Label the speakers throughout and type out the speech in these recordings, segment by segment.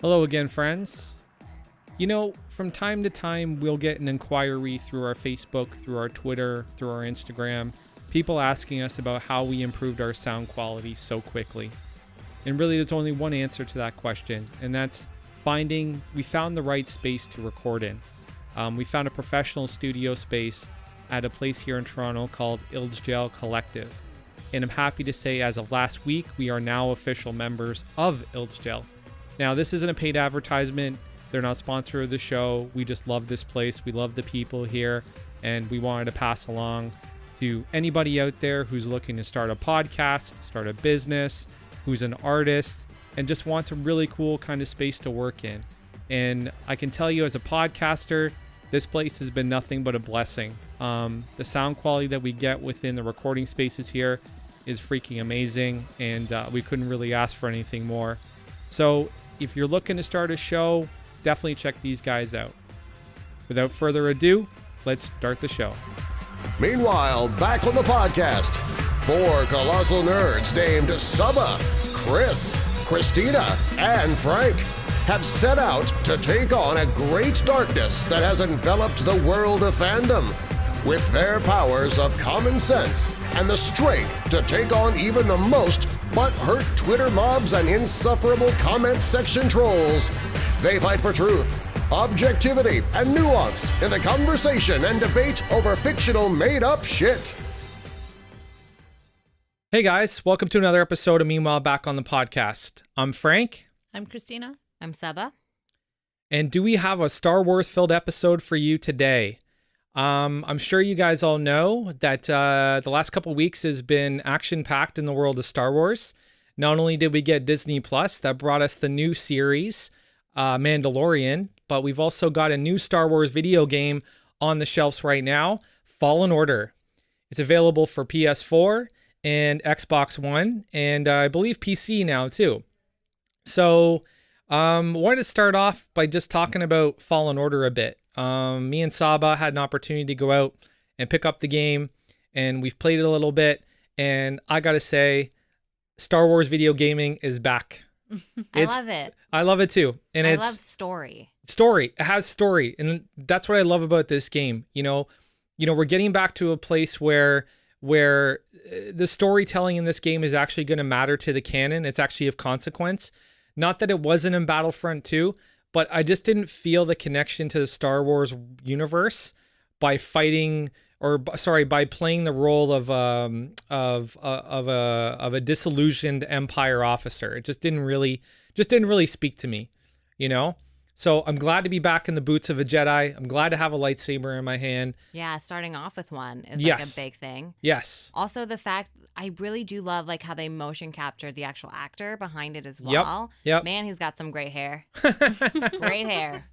Speaker 1: Hello again, friends. You know, from time to time, we'll get an inquiry through our Facebook, through our Twitter, through our Instagram, people asking us about how we improved our sound quality so quickly. And really, there's only one answer to that question, and that's we found the right space to record in. We found a professional studio space at a place here in Toronto called Ildsgel Collective. And I'm happy to say, as of last week, we are now official members of Ildsgel. Now, this isn't a paid advertisement. They're not sponsor of the show. We just love this place. We love the people here. And we wanted to pass along to anybody out there who's looking to start a podcast, start a business, who's an artist, and just wants a really cool kind of space to work in. And I can tell you, as a podcaster, this place has been nothing but a blessing. The sound quality that we get within the recording spaces here is freaking amazing. And we couldn't really ask for anything more. So if you're looking to start a show, definitely check these guys out. Without further ado, let's start the show.
Speaker 2: Meanwhile, back on the podcast, four colossal nerds named Saba, Chris, Christina, and Frank have set out to take on a great darkness that has enveloped the world of fandom. With their powers of common sense and the strength to take on even the most butthurt Twitter mobs and insufferable comment section trolls, they fight for truth, objectivity, and nuance in the conversation and debate over fictional made-up shit.
Speaker 1: Hey guys, welcome to another episode of Meanwhile Back on the Podcast. I'm Frank.
Speaker 3: I'm Christina.
Speaker 4: I'm Saba.
Speaker 1: And do we have a Star Wars-filled episode for you today? I'm sure you guys all know that the last couple weeks has been action-packed in the world of Star Wars. Not only did we get Disney Plus that brought us the new series, Mandalorian, but we've also got a new Star Wars video game on the shelves right now, Fallen Order. It's available for PS4 and Xbox One, and I believe PC now too. So wanted to start off by just talking about Fallen Order a bit. Me and Saba had an opportunity to go out and pick up the game, and we've played it a little bit, and I gotta say, Star Wars video gaming is back.
Speaker 4: I love it.
Speaker 1: I love it too. And
Speaker 4: I love story.
Speaker 1: It has story, and that's what I love about this game. You know, we're getting back to a place where the storytelling in this game is actually going to matter to the canon. It's actually of consequence. Not that it wasn't in Battlefront 2, but I just didn't feel the connection to the Star Wars universe by playing the role of a disillusioned Empire officer. It just didn't really speak to me, you know? So I'm glad to be back in the boots of a Jedi. I'm glad to have a lightsaber in my hand.
Speaker 4: Yeah, starting off with one is like a big thing.
Speaker 1: Yes.
Speaker 4: Also, the fact I really do love like how they motion captured the actual actor behind it as well.
Speaker 1: Yep.
Speaker 4: Man, he's got some great hair. Great hair.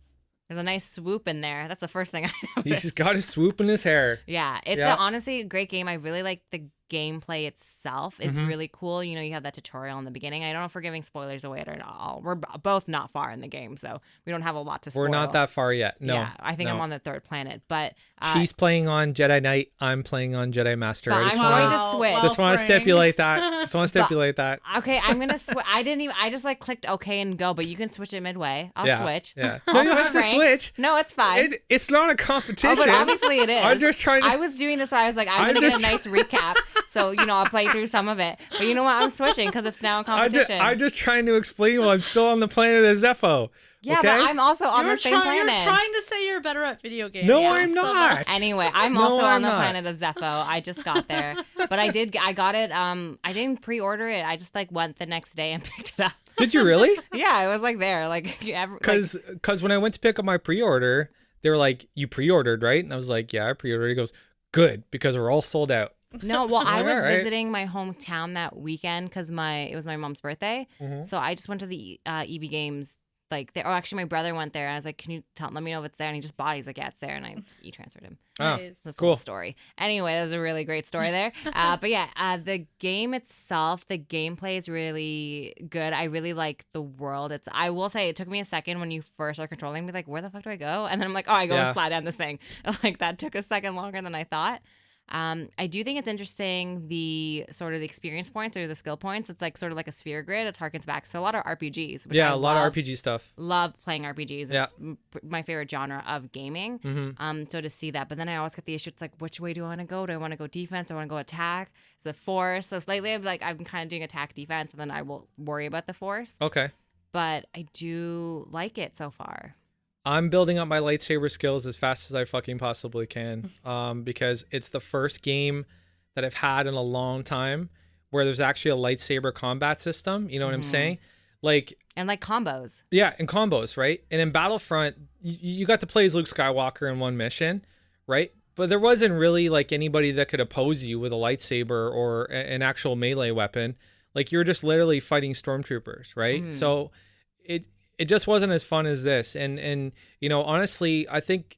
Speaker 4: There's a nice swoop in there. That's the first thing I noticed.
Speaker 1: He's got a swoop in his hair.
Speaker 4: Yeah, it's honestly a great game. I really like the gameplay itself is really cool. You know, you have that tutorial in the beginning. I don't know if we're giving spoilers away at all. We're both not far in the game, so we don't have a lot to spoil.
Speaker 1: We're not that far yet. No.
Speaker 4: Yeah, I think I'm on the third planet, but
Speaker 1: she's playing on Jedi Knight. I'm playing on Jedi Master.
Speaker 4: I'm going to switch.
Speaker 1: Just want to stipulate that.
Speaker 4: Okay, I'm gonna switch. I just like clicked OK and go, but you can switch it midway. I'll switch.
Speaker 1: Yeah.
Speaker 4: I'll
Speaker 1: you have to switch.
Speaker 4: No, it's fine.
Speaker 1: It's not a competition.
Speaker 4: Oh, but obviously it is.
Speaker 1: I'm just trying to...
Speaker 4: I was doing this, so I was like, I'm gonna get a nice recap. So, you know, I'll play through some of it. But you know what? I'm switching because it's now a competition.
Speaker 1: I'm just trying to explain while I'm still on the planet of Zepho.
Speaker 4: Yeah,
Speaker 1: okay?
Speaker 4: but I'm also on the same planet.
Speaker 3: You're trying to say you're better at video games.
Speaker 1: No, I'm not.
Speaker 4: Anyway, I'm also on the planet of Zepho. I just got there. But I got it. I didn't pre-order it. I just like went the next day and picked it up.
Speaker 1: Did you really?
Speaker 4: Yeah, it was like there.
Speaker 1: Because when I went to pick up my pre-order, they were like, you pre-ordered, right? And I was like, yeah, I pre-ordered. He goes, good, because we're all sold out.
Speaker 4: No, well, I was visiting my hometown that weekend because it was my mom's birthday. Mm-hmm. So I just went to the EB Games like there. Oh, actually, my brother went there. And I was like, "Can you let me know if it's there?" And he just bought it. He's like, "Yeah, it's there." And I e-transferred him.
Speaker 3: Nice.
Speaker 4: That's
Speaker 1: cool.
Speaker 4: A story. Anyway, that was a really great story there. But yeah, the game itself, the gameplay is really good. I really like the world. I will say, it took me a second when you first are controlling me, like, where the fuck do I go? And then I'm like, oh, I go and slide down this thing. Like that took a second longer than I thought. I do think it's interesting the sort of the experience points or the skill points. It's like sort of like a sphere grid. It harkens back. So a lot of RPGs. Which
Speaker 1: Yeah,
Speaker 4: I
Speaker 1: a lot
Speaker 4: love,
Speaker 1: of RPG stuff.
Speaker 4: Love playing RPGs.
Speaker 1: Yeah.
Speaker 4: It's my favorite genre of gaming. So to see that, but then I always get the issue. It's like, which way do I want to go? Do I want to go defense? Do I want to go attack? Is it force? So lately, I'm kind of doing attack defense, and then I will worry about the force.
Speaker 1: Okay.
Speaker 4: But I do like it so far.
Speaker 1: I'm building up my lightsaber skills as fast as I fucking possibly can, because it's the first game that I've had in a long time where there's actually a lightsaber combat system. You know what I'm saying?
Speaker 4: And like combos.
Speaker 1: Yeah, and combos, right? And in Battlefront, you got to play as Luke Skywalker in one mission, right? But there wasn't really like anybody that could oppose you with a lightsaber or an actual melee weapon. Like you're just literally fighting stormtroopers, right? So it just wasn't as fun as this. And you know, honestly, I think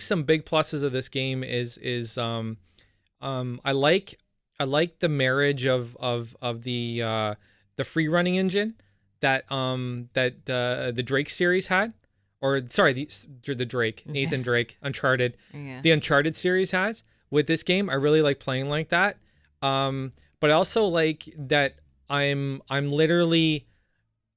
Speaker 1: some big pluses of this game is I like the marriage of the free running engine that the Drake series had, or sorry, the Drake, Nathan Drake, Uncharted, the Uncharted series has with this game. I really like playing like that. But I also like that I'm literally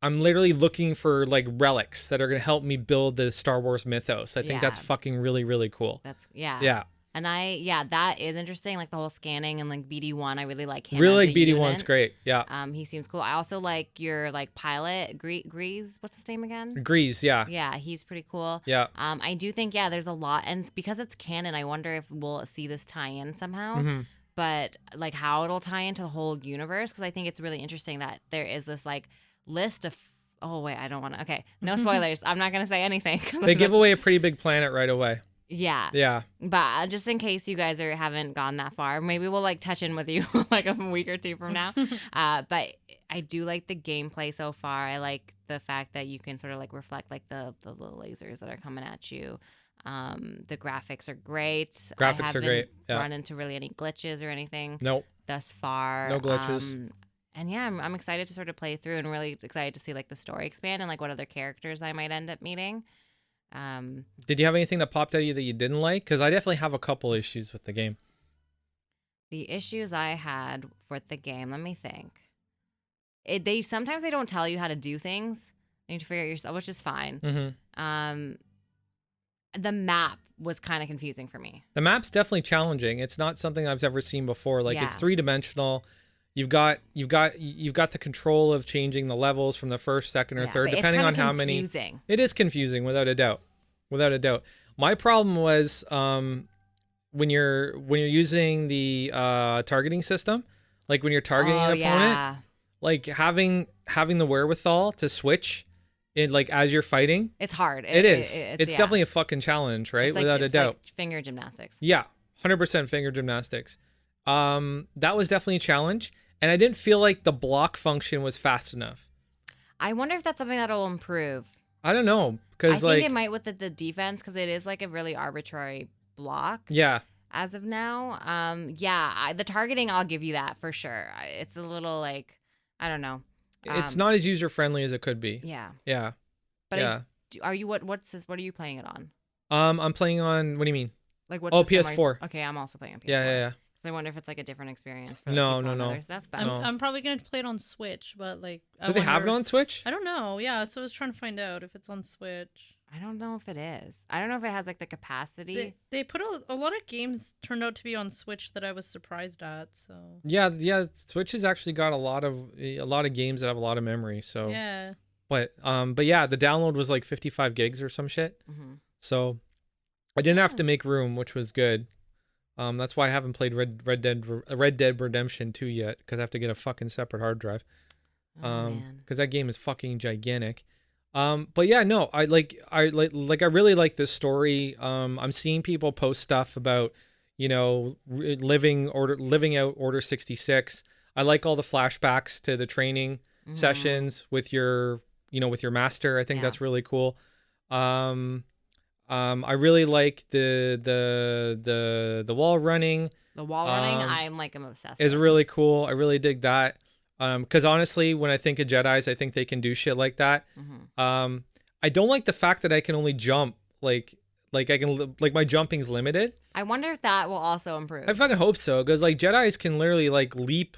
Speaker 1: looking for like relics that are going to help me build the Star Wars mythos. I think that's fucking really, really cool. Yeah.
Speaker 4: And that is interesting. Like the whole scanning and like BD1, I really like him.
Speaker 1: Really
Speaker 4: as
Speaker 1: like
Speaker 4: a
Speaker 1: BD1's
Speaker 4: unit.
Speaker 1: great. Yeah.
Speaker 4: He seems cool. I also like your like pilot, Grease. What's his name again?
Speaker 1: Grease, yeah.
Speaker 4: Yeah, he's pretty cool.
Speaker 1: Yeah.
Speaker 4: I do think, there's a lot. And because it's canon, I wonder if we'll see this tie in somehow. But like how it'll tie into the whole universe. Because I think it's really interesting that there is this like list of I don't want to. Okay, no spoilers. I'm not gonna say anything.
Speaker 1: They give away a pretty big planet right away.
Speaker 4: Yeah. But just in case you guys haven't gone that far, maybe we'll like touch in with you like a week or two from now. But I do like the gameplay so far. I like the fact that you can sort of like reflect like the little lasers that are coming at you. The graphics are great.
Speaker 1: Graphics are great.
Speaker 4: I haven't run into really any glitches or anything.
Speaker 1: Nope.
Speaker 4: Thus far.
Speaker 1: No glitches.
Speaker 4: And yeah, I'm excited to sort of play through and really excited to see like the story expand and like what other characters I might end up meeting.
Speaker 1: Did you have anything that popped at you that you didn't like? Because I definitely have a couple issues with the game.
Speaker 4: The issues I had with the game, let me think. Sometimes they don't tell you how to do things. You need to figure it yourself, which is fine. The map was kind of confusing for me.
Speaker 1: The map's definitely challenging. It's not something I've ever seen before. Like it's 3-dimensional. You've got the control of changing the levels from the first, second, or third, depending on how many. It is confusing, without a doubt. Without a doubt. My problem was when you're using the targeting system, like when you're targeting an opponent, like having the wherewithal to switch in like as you're fighting.
Speaker 4: It's hard.
Speaker 1: It's definitely a fucking challenge, right?
Speaker 4: It's
Speaker 1: without a doubt.
Speaker 4: Like finger gymnastics.
Speaker 1: Yeah, 100% finger gymnastics. That was definitely a challenge. And I didn't feel like the block function was fast enough.
Speaker 4: I wonder if that's something that'll improve.
Speaker 1: I don't know. Because
Speaker 4: I think it might with the defense, because it is like a really arbitrary block.
Speaker 1: Yeah.
Speaker 4: As of now. The targeting, I'll give you that for sure. It's a little like, I don't know.
Speaker 1: It's not as user-friendly as it could be.
Speaker 4: Yeah.
Speaker 1: Yeah.
Speaker 4: But
Speaker 1: yeah.
Speaker 4: Are you, what are you playing it on?
Speaker 1: I'm playing on, what do you mean?
Speaker 4: Like what?
Speaker 1: PS4.
Speaker 4: Okay, I'm also playing on PS4.
Speaker 1: Yeah.
Speaker 4: I wonder if it's like a different experience for
Speaker 1: no.
Speaker 4: other stuff. But
Speaker 3: I'm probably gonna play it on Switch, but like,
Speaker 1: do they have it on Switch?
Speaker 3: I don't know. Yeah, so I was trying to find out if it's on Switch.
Speaker 4: I don't know if it is. I don't know if it has like the capacity.
Speaker 3: They put a lot of games turned out to be on Switch that I was surprised at. So
Speaker 1: yeah. Switch has actually got a lot of games that have a lot of memory. So
Speaker 3: yeah.
Speaker 1: But yeah, the download was like 55 gigs or some shit. So I didn't have to make room, which was good. That's why I haven't played Red Dead Redemption 2 yet, because I have to get a fucking separate hard drive. Because that game is fucking gigantic. But yeah, no, I really like this story. I'm seeing people post stuff about, living out Order 66. I like all the flashbacks to the training sessions with your master. I think that's really cool. I really like the wall running.
Speaker 4: The wall running, I'm obsessed with.
Speaker 1: Is really cool. I really dig that. Because honestly, when I think of Jedis, I think they can do shit like that. I don't like the fact that I can only jump like Like I can like my jumping's limited.
Speaker 4: I wonder if that will also improve.
Speaker 1: I fucking hope so, because like Jedis can literally like leap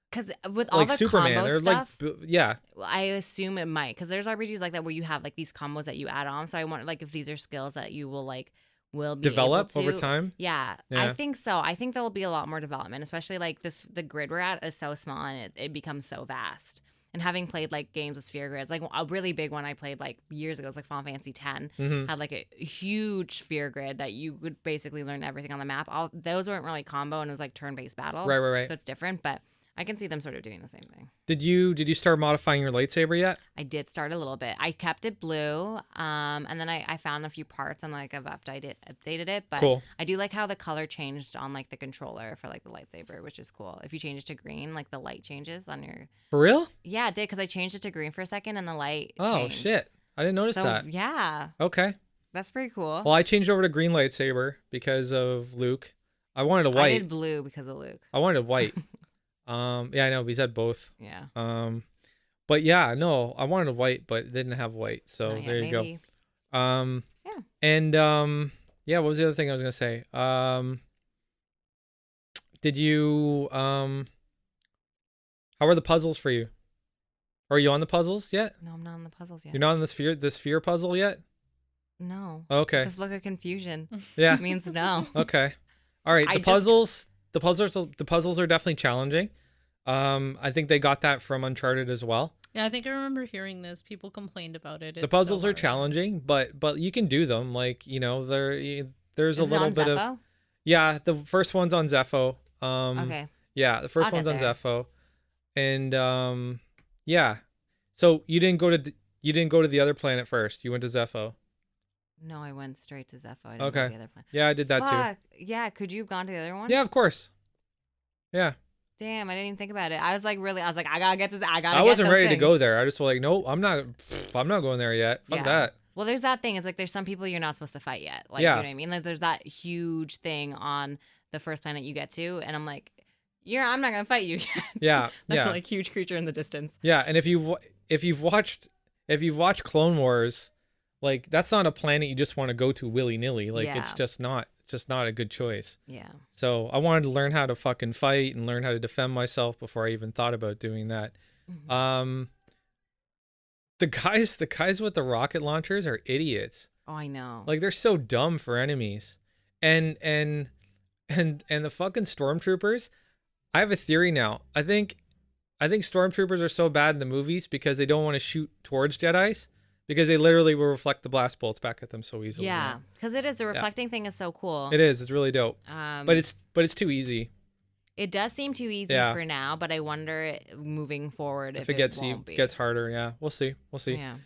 Speaker 4: Because with all
Speaker 1: like
Speaker 4: the
Speaker 1: Superman.
Speaker 4: combo
Speaker 1: They're
Speaker 4: stuff,
Speaker 1: like yeah.
Speaker 4: I assume it might. Because there's RPGs like that where you have like these combos that you add on. So I wonder like if these are skills that you will be
Speaker 1: Develop
Speaker 4: able to
Speaker 1: over time.
Speaker 4: Yeah,
Speaker 1: Yeah.
Speaker 4: I think so. I think there will be a lot more development, especially like the grid we're at is so small and it becomes so vast. And having played like games with sphere grids, like a really big one I played like years ago was like Final Fantasy X, had like a huge sphere grid that you would basically learn everything on the map. All those weren't really combo, and it was like turn-based battle.
Speaker 1: Right.
Speaker 4: So it's different, but I can see them sort of doing the same thing.
Speaker 1: Did you start modifying your lightsaber yet?
Speaker 4: I did start a little bit. I kept it blue, and then I found a few parts and like I've updated it. But
Speaker 1: Cool.
Speaker 4: I do like how the color changed on like the controller for like the lightsaber, which is cool. If you change it to green, like the light changes on your.
Speaker 1: For real?
Speaker 4: Yeah, it did because I changed it to green for a second and the light.
Speaker 1: Oh
Speaker 4: changed.
Speaker 1: shit! I didn't notice
Speaker 4: So
Speaker 1: that.
Speaker 4: yeah,
Speaker 1: Okay.
Speaker 4: that's pretty cool.
Speaker 1: Well, I changed over to green lightsaber because of Luke. I wanted a white.
Speaker 4: I did blue because of Luke.
Speaker 1: I wanted white. Yeah, I know. We said both.
Speaker 4: Yeah.
Speaker 1: But yeah, no, I wanted a white, but it didn't have white. So
Speaker 4: Not yet,
Speaker 1: there you
Speaker 4: maybe.
Speaker 1: go.
Speaker 4: Yeah.
Speaker 1: And yeah, what was the other thing I was gonna say? Did you how are the puzzles for you? Are you on the puzzles yet?
Speaker 4: No, I'm not on the puzzles yet.
Speaker 1: You're not on the sphere puzzle yet?
Speaker 4: No.
Speaker 1: Okay.
Speaker 4: This look of confusion
Speaker 1: Yeah.
Speaker 4: means no.
Speaker 1: Okay. All right.
Speaker 4: I
Speaker 1: The
Speaker 4: just-
Speaker 1: puzzles are definitely challenging. I think they got that from Uncharted as well.
Speaker 3: Yeah, I think I remember hearing this. People complained about it.
Speaker 1: The
Speaker 3: It's
Speaker 1: puzzles
Speaker 3: so
Speaker 1: are
Speaker 3: hard.
Speaker 1: challenging, but you can do them. Like, there's
Speaker 4: Is
Speaker 1: a
Speaker 4: it
Speaker 1: little
Speaker 4: on
Speaker 1: bit of
Speaker 4: Zepho?
Speaker 1: yeah. The first one's on Zepho.
Speaker 4: Okay.
Speaker 1: Yeah, the first
Speaker 4: I'll
Speaker 1: one's
Speaker 4: get
Speaker 1: on
Speaker 4: there.
Speaker 1: Zepho, and yeah. So you didn't go to the other planet first. You went to Zepho.
Speaker 4: No, I went straight to Zepho. I didn't
Speaker 1: Okay.
Speaker 4: go to the other plan.
Speaker 1: Yeah, I did that too.
Speaker 4: Fuck. Yeah, could you have gone to the other one?
Speaker 1: Yeah, of course. Yeah,
Speaker 4: Damn, I didn't even think about it. I was like, I gotta get this.
Speaker 1: I wasn't ready to go there. I just was like, nope, I'm not going there yet. Fuck
Speaker 4: Yeah.
Speaker 1: that.
Speaker 4: Well, there's that thing. It's like there's some people you're not supposed to fight yet. Like,
Speaker 1: Yeah.
Speaker 4: you know what I mean? Like, there's that huge thing on the first planet you get to, and I'm like, I'm not gonna fight you yet.
Speaker 1: Yeah,
Speaker 4: That
Speaker 1: yeah.
Speaker 4: like huge creature in the distance.
Speaker 1: Yeah, and if you've watched Clone Wars, like that's not a planet you just want to go to willy-nilly. Like it's
Speaker 4: Yeah.
Speaker 1: just not a good choice.
Speaker 4: Yeah.
Speaker 1: So I wanted to learn how to fucking fight and learn how to defend myself before I even thought about doing that.
Speaker 4: Mhm.
Speaker 1: The guys with the rocket launchers are idiots.
Speaker 4: Oh, I know.
Speaker 1: Like they're so dumb for enemies. And the fucking stormtroopers, I have a theory now. I think stormtroopers are so bad in the movies because they don't want to shoot towards Jedis because they literally will reflect the blast bolts back at them so easily.
Speaker 4: Yeah, because it is the reflecting thing is so cool.
Speaker 1: It is. It's really dope. But it's too easy.
Speaker 4: It does seem too easy
Speaker 1: Yeah.
Speaker 4: for now, but I wonder moving forward
Speaker 1: If it gets
Speaker 4: won't be.
Speaker 1: gets harder, yeah. We'll see.
Speaker 4: Yeah.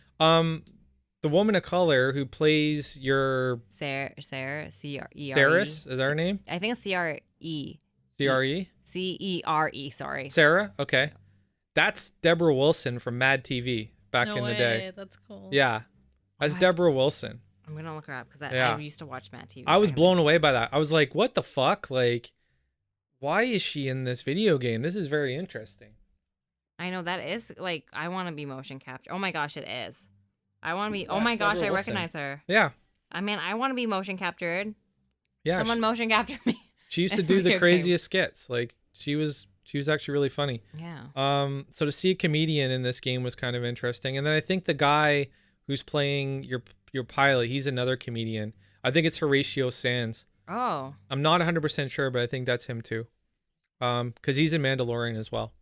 Speaker 1: The woman of color who plays your
Speaker 4: Sarah, C-R-E.
Speaker 1: Ceres, is that her name?
Speaker 4: I think it's C-R-E.
Speaker 1: C-R-E?
Speaker 4: C-E-R-E, sorry.
Speaker 1: Sarah? Okay. That's Deborah Wilson from Mad TV back
Speaker 3: No
Speaker 1: in the
Speaker 3: way.
Speaker 1: day.
Speaker 3: That's cool.
Speaker 1: Yeah. That's
Speaker 4: I-
Speaker 1: Deborah Wilson.
Speaker 4: I'm going to look her up because
Speaker 1: Yeah.
Speaker 4: I used to watch Matt TV.
Speaker 1: I was
Speaker 4: back in the-
Speaker 1: blown away by that. I was like, what the fuck? Like, why is she in this video game? This is very interesting.
Speaker 4: I know that is like, I want to be motion capture. Oh my gosh, it is. I want to be, oh
Speaker 1: Yeah,
Speaker 4: my
Speaker 1: it's
Speaker 4: gosh,
Speaker 1: Deborah
Speaker 4: I
Speaker 1: Wilson.
Speaker 4: recognize her.
Speaker 1: Yeah.
Speaker 4: I mean, I want to be motion captured.
Speaker 1: Yeah.
Speaker 4: Someone motion capture me.
Speaker 1: She used to
Speaker 4: in a
Speaker 1: do the
Speaker 4: video game.
Speaker 1: craziest skits. Like, she was actually really funny.
Speaker 4: Yeah.
Speaker 1: So to see a comedian in this game was kind of interesting. And then I think the guy who's playing your pilot, he's another comedian. I think it's Horatio Sands.
Speaker 4: Oh.
Speaker 1: I'm not 100% sure, but I think that's him too. Because he's in Mandalorian as well.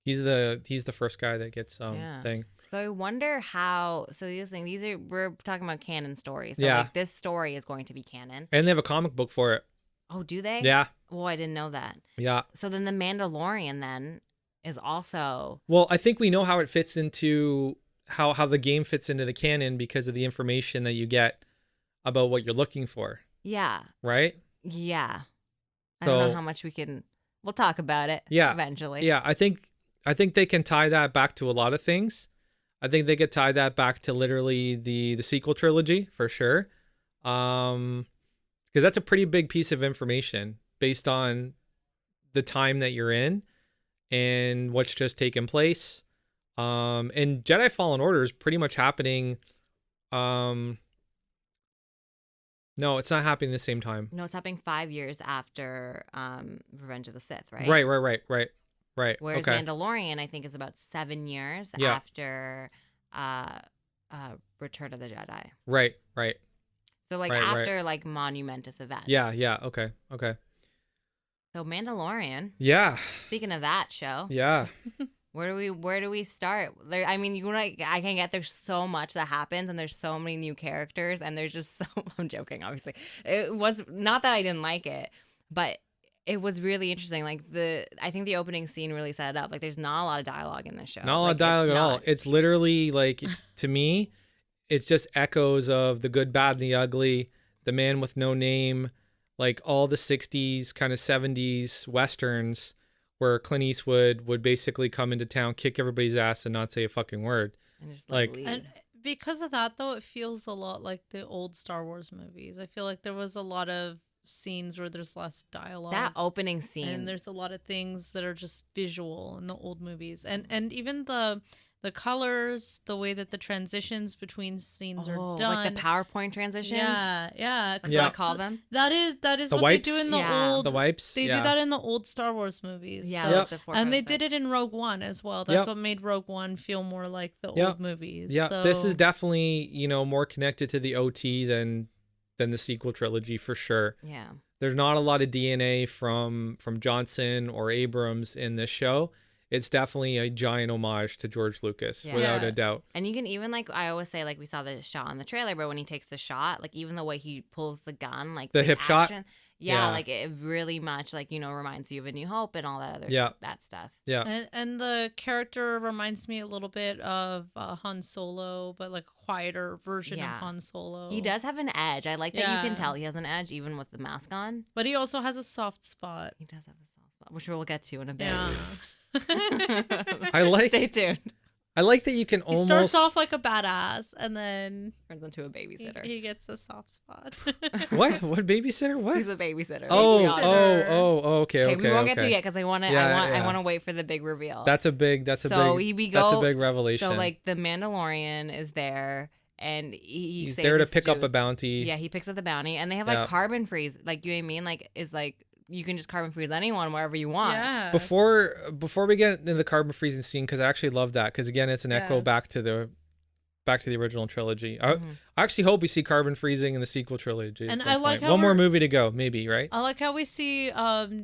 Speaker 1: He's the first guy that gets
Speaker 4: Yeah.
Speaker 1: thing.
Speaker 4: So I wonder how. So we're talking about canon stories. So
Speaker 1: Yeah.
Speaker 4: like this story is going to be canon.
Speaker 1: And they have a comic book for it.
Speaker 4: Oh, do they?
Speaker 1: Yeah.
Speaker 4: Oh, I didn't know that.
Speaker 1: Yeah.
Speaker 4: So then the Mandalorian then is also.
Speaker 1: Well, I think we know how it fits into how the game fits into the canon because of the information that you get about what you're looking for,
Speaker 4: Yeah.
Speaker 1: right?
Speaker 4: Yeah. I don't know
Speaker 1: So-
Speaker 4: how much we can. We'll talk about it.
Speaker 1: Yeah.
Speaker 4: Eventually.
Speaker 1: Yeah, I think they can tie that back to a lot of things. I think they could tie that back to literally the sequel trilogy for sure. Because that's a pretty big piece of information based on the time that you're in and what's just taken place. And Jedi Fallen Order is pretty much happening No, it's not happening at the same time.
Speaker 4: No, it's happening 5 years after Revenge of the Sith, right?
Speaker 1: Right.
Speaker 4: Whereas
Speaker 1: Okay.
Speaker 4: Mandalorian, I think, is about 7 years
Speaker 1: Yeah.
Speaker 4: after Return of the Jedi.
Speaker 1: Right.
Speaker 4: So like
Speaker 1: Right, right.
Speaker 4: after like monumentous events.
Speaker 1: Yeah. Okay.
Speaker 4: So Mandalorian.
Speaker 1: Yeah.
Speaker 4: Speaking of that show,
Speaker 1: Yeah.
Speaker 4: where do we start? I mean, I can get there's so much that happens, and there's so many new characters, and there's just so. I'm joking, obviously. It was not that I didn't like it, but it was really interesting. Like I think the opening scene really set it up. Like there's not a lot of dialogue in this show.
Speaker 1: Not a lot of dialogue at all. It's literally like, to me, it's just echoes of The Good, Bad, and the Ugly, The Man with No Name, like all the 60s, kind of 70s Westerns where Clint Eastwood would basically come into town, kick everybody's ass, and not say a fucking word.
Speaker 4: And just
Speaker 1: like
Speaker 4: leave.
Speaker 3: And because of that, though, it feels a lot like the old Star Wars movies. I feel like there was a lot of scenes where there's less dialogue.
Speaker 4: That opening scene.
Speaker 3: And there's a lot of things that are just visual in the old movies. And even the colors, the way that the transitions between scenes are done.
Speaker 4: Like the PowerPoint transitions.
Speaker 3: Yeah.
Speaker 4: That's what I call them.
Speaker 3: That is
Speaker 1: The
Speaker 3: what
Speaker 1: wipes?
Speaker 3: they do in the
Speaker 4: Yeah.
Speaker 3: old.
Speaker 1: The wipes?
Speaker 3: They do that in the old Star Wars movies.
Speaker 4: Yeah.
Speaker 3: So-
Speaker 4: Like the
Speaker 3: and they
Speaker 4: 4:5.
Speaker 3: did it in Rogue One as well. That's what made Rogue One feel more like the old movies.
Speaker 1: Yeah,
Speaker 3: So,
Speaker 1: this is definitely, more connected to the OT than the sequel trilogy for sure.
Speaker 4: Yeah.
Speaker 1: There's not a lot of DNA from Johnson or Abrams in this show. It's definitely a giant homage to George Lucas, without a doubt.
Speaker 4: And you can even, like, I always say, like, we saw the shot on the trailer, but when he takes the shot, like, even the way he pulls the gun, like
Speaker 1: The hip shot?
Speaker 4: yeah,
Speaker 1: Yeah.
Speaker 4: like it really much, like, reminds you of A New Hope and all that other that stuff.
Speaker 1: Yeah.
Speaker 3: And the character reminds me a little bit of Han Solo, but like a quieter version of Han Solo.
Speaker 4: He does have an edge. I like that you
Speaker 3: Yeah.
Speaker 4: can tell he has an edge even with the mask on.
Speaker 3: But he also has a soft spot.
Speaker 4: He does have a soft spot, which we'll get to in a bit.
Speaker 3: Yeah.
Speaker 4: Stay tuned.
Speaker 1: I like that you can
Speaker 3: He
Speaker 1: almost
Speaker 3: starts off like a badass and then
Speaker 4: Turns into a babysitter.
Speaker 3: he gets a soft spot.
Speaker 1: What babysitter? What?
Speaker 4: He's a babysitter.
Speaker 1: Oh, okay.
Speaker 4: We won't get to it yet because I want to.
Speaker 1: Yeah,
Speaker 4: I want to wait for the big reveal.
Speaker 1: That's a big
Speaker 4: that's a
Speaker 1: big revelation.
Speaker 4: So like the Mandalorian is there, and he's
Speaker 1: there to pick up a bounty.
Speaker 4: Yeah, he picks up the bounty, and they have like carbon freeze. Like, you know what I mean? Like, is like you can just carbon freeze anyone wherever you want.
Speaker 3: Yeah.
Speaker 1: Before we get into the carbon freezing scene, because I actually love that, because again, it's an echo back to the original trilogy. I actually hope we see carbon freezing in the sequel trilogy.
Speaker 3: And I like how
Speaker 1: one more movie to go, maybe, right?
Speaker 3: I like how we see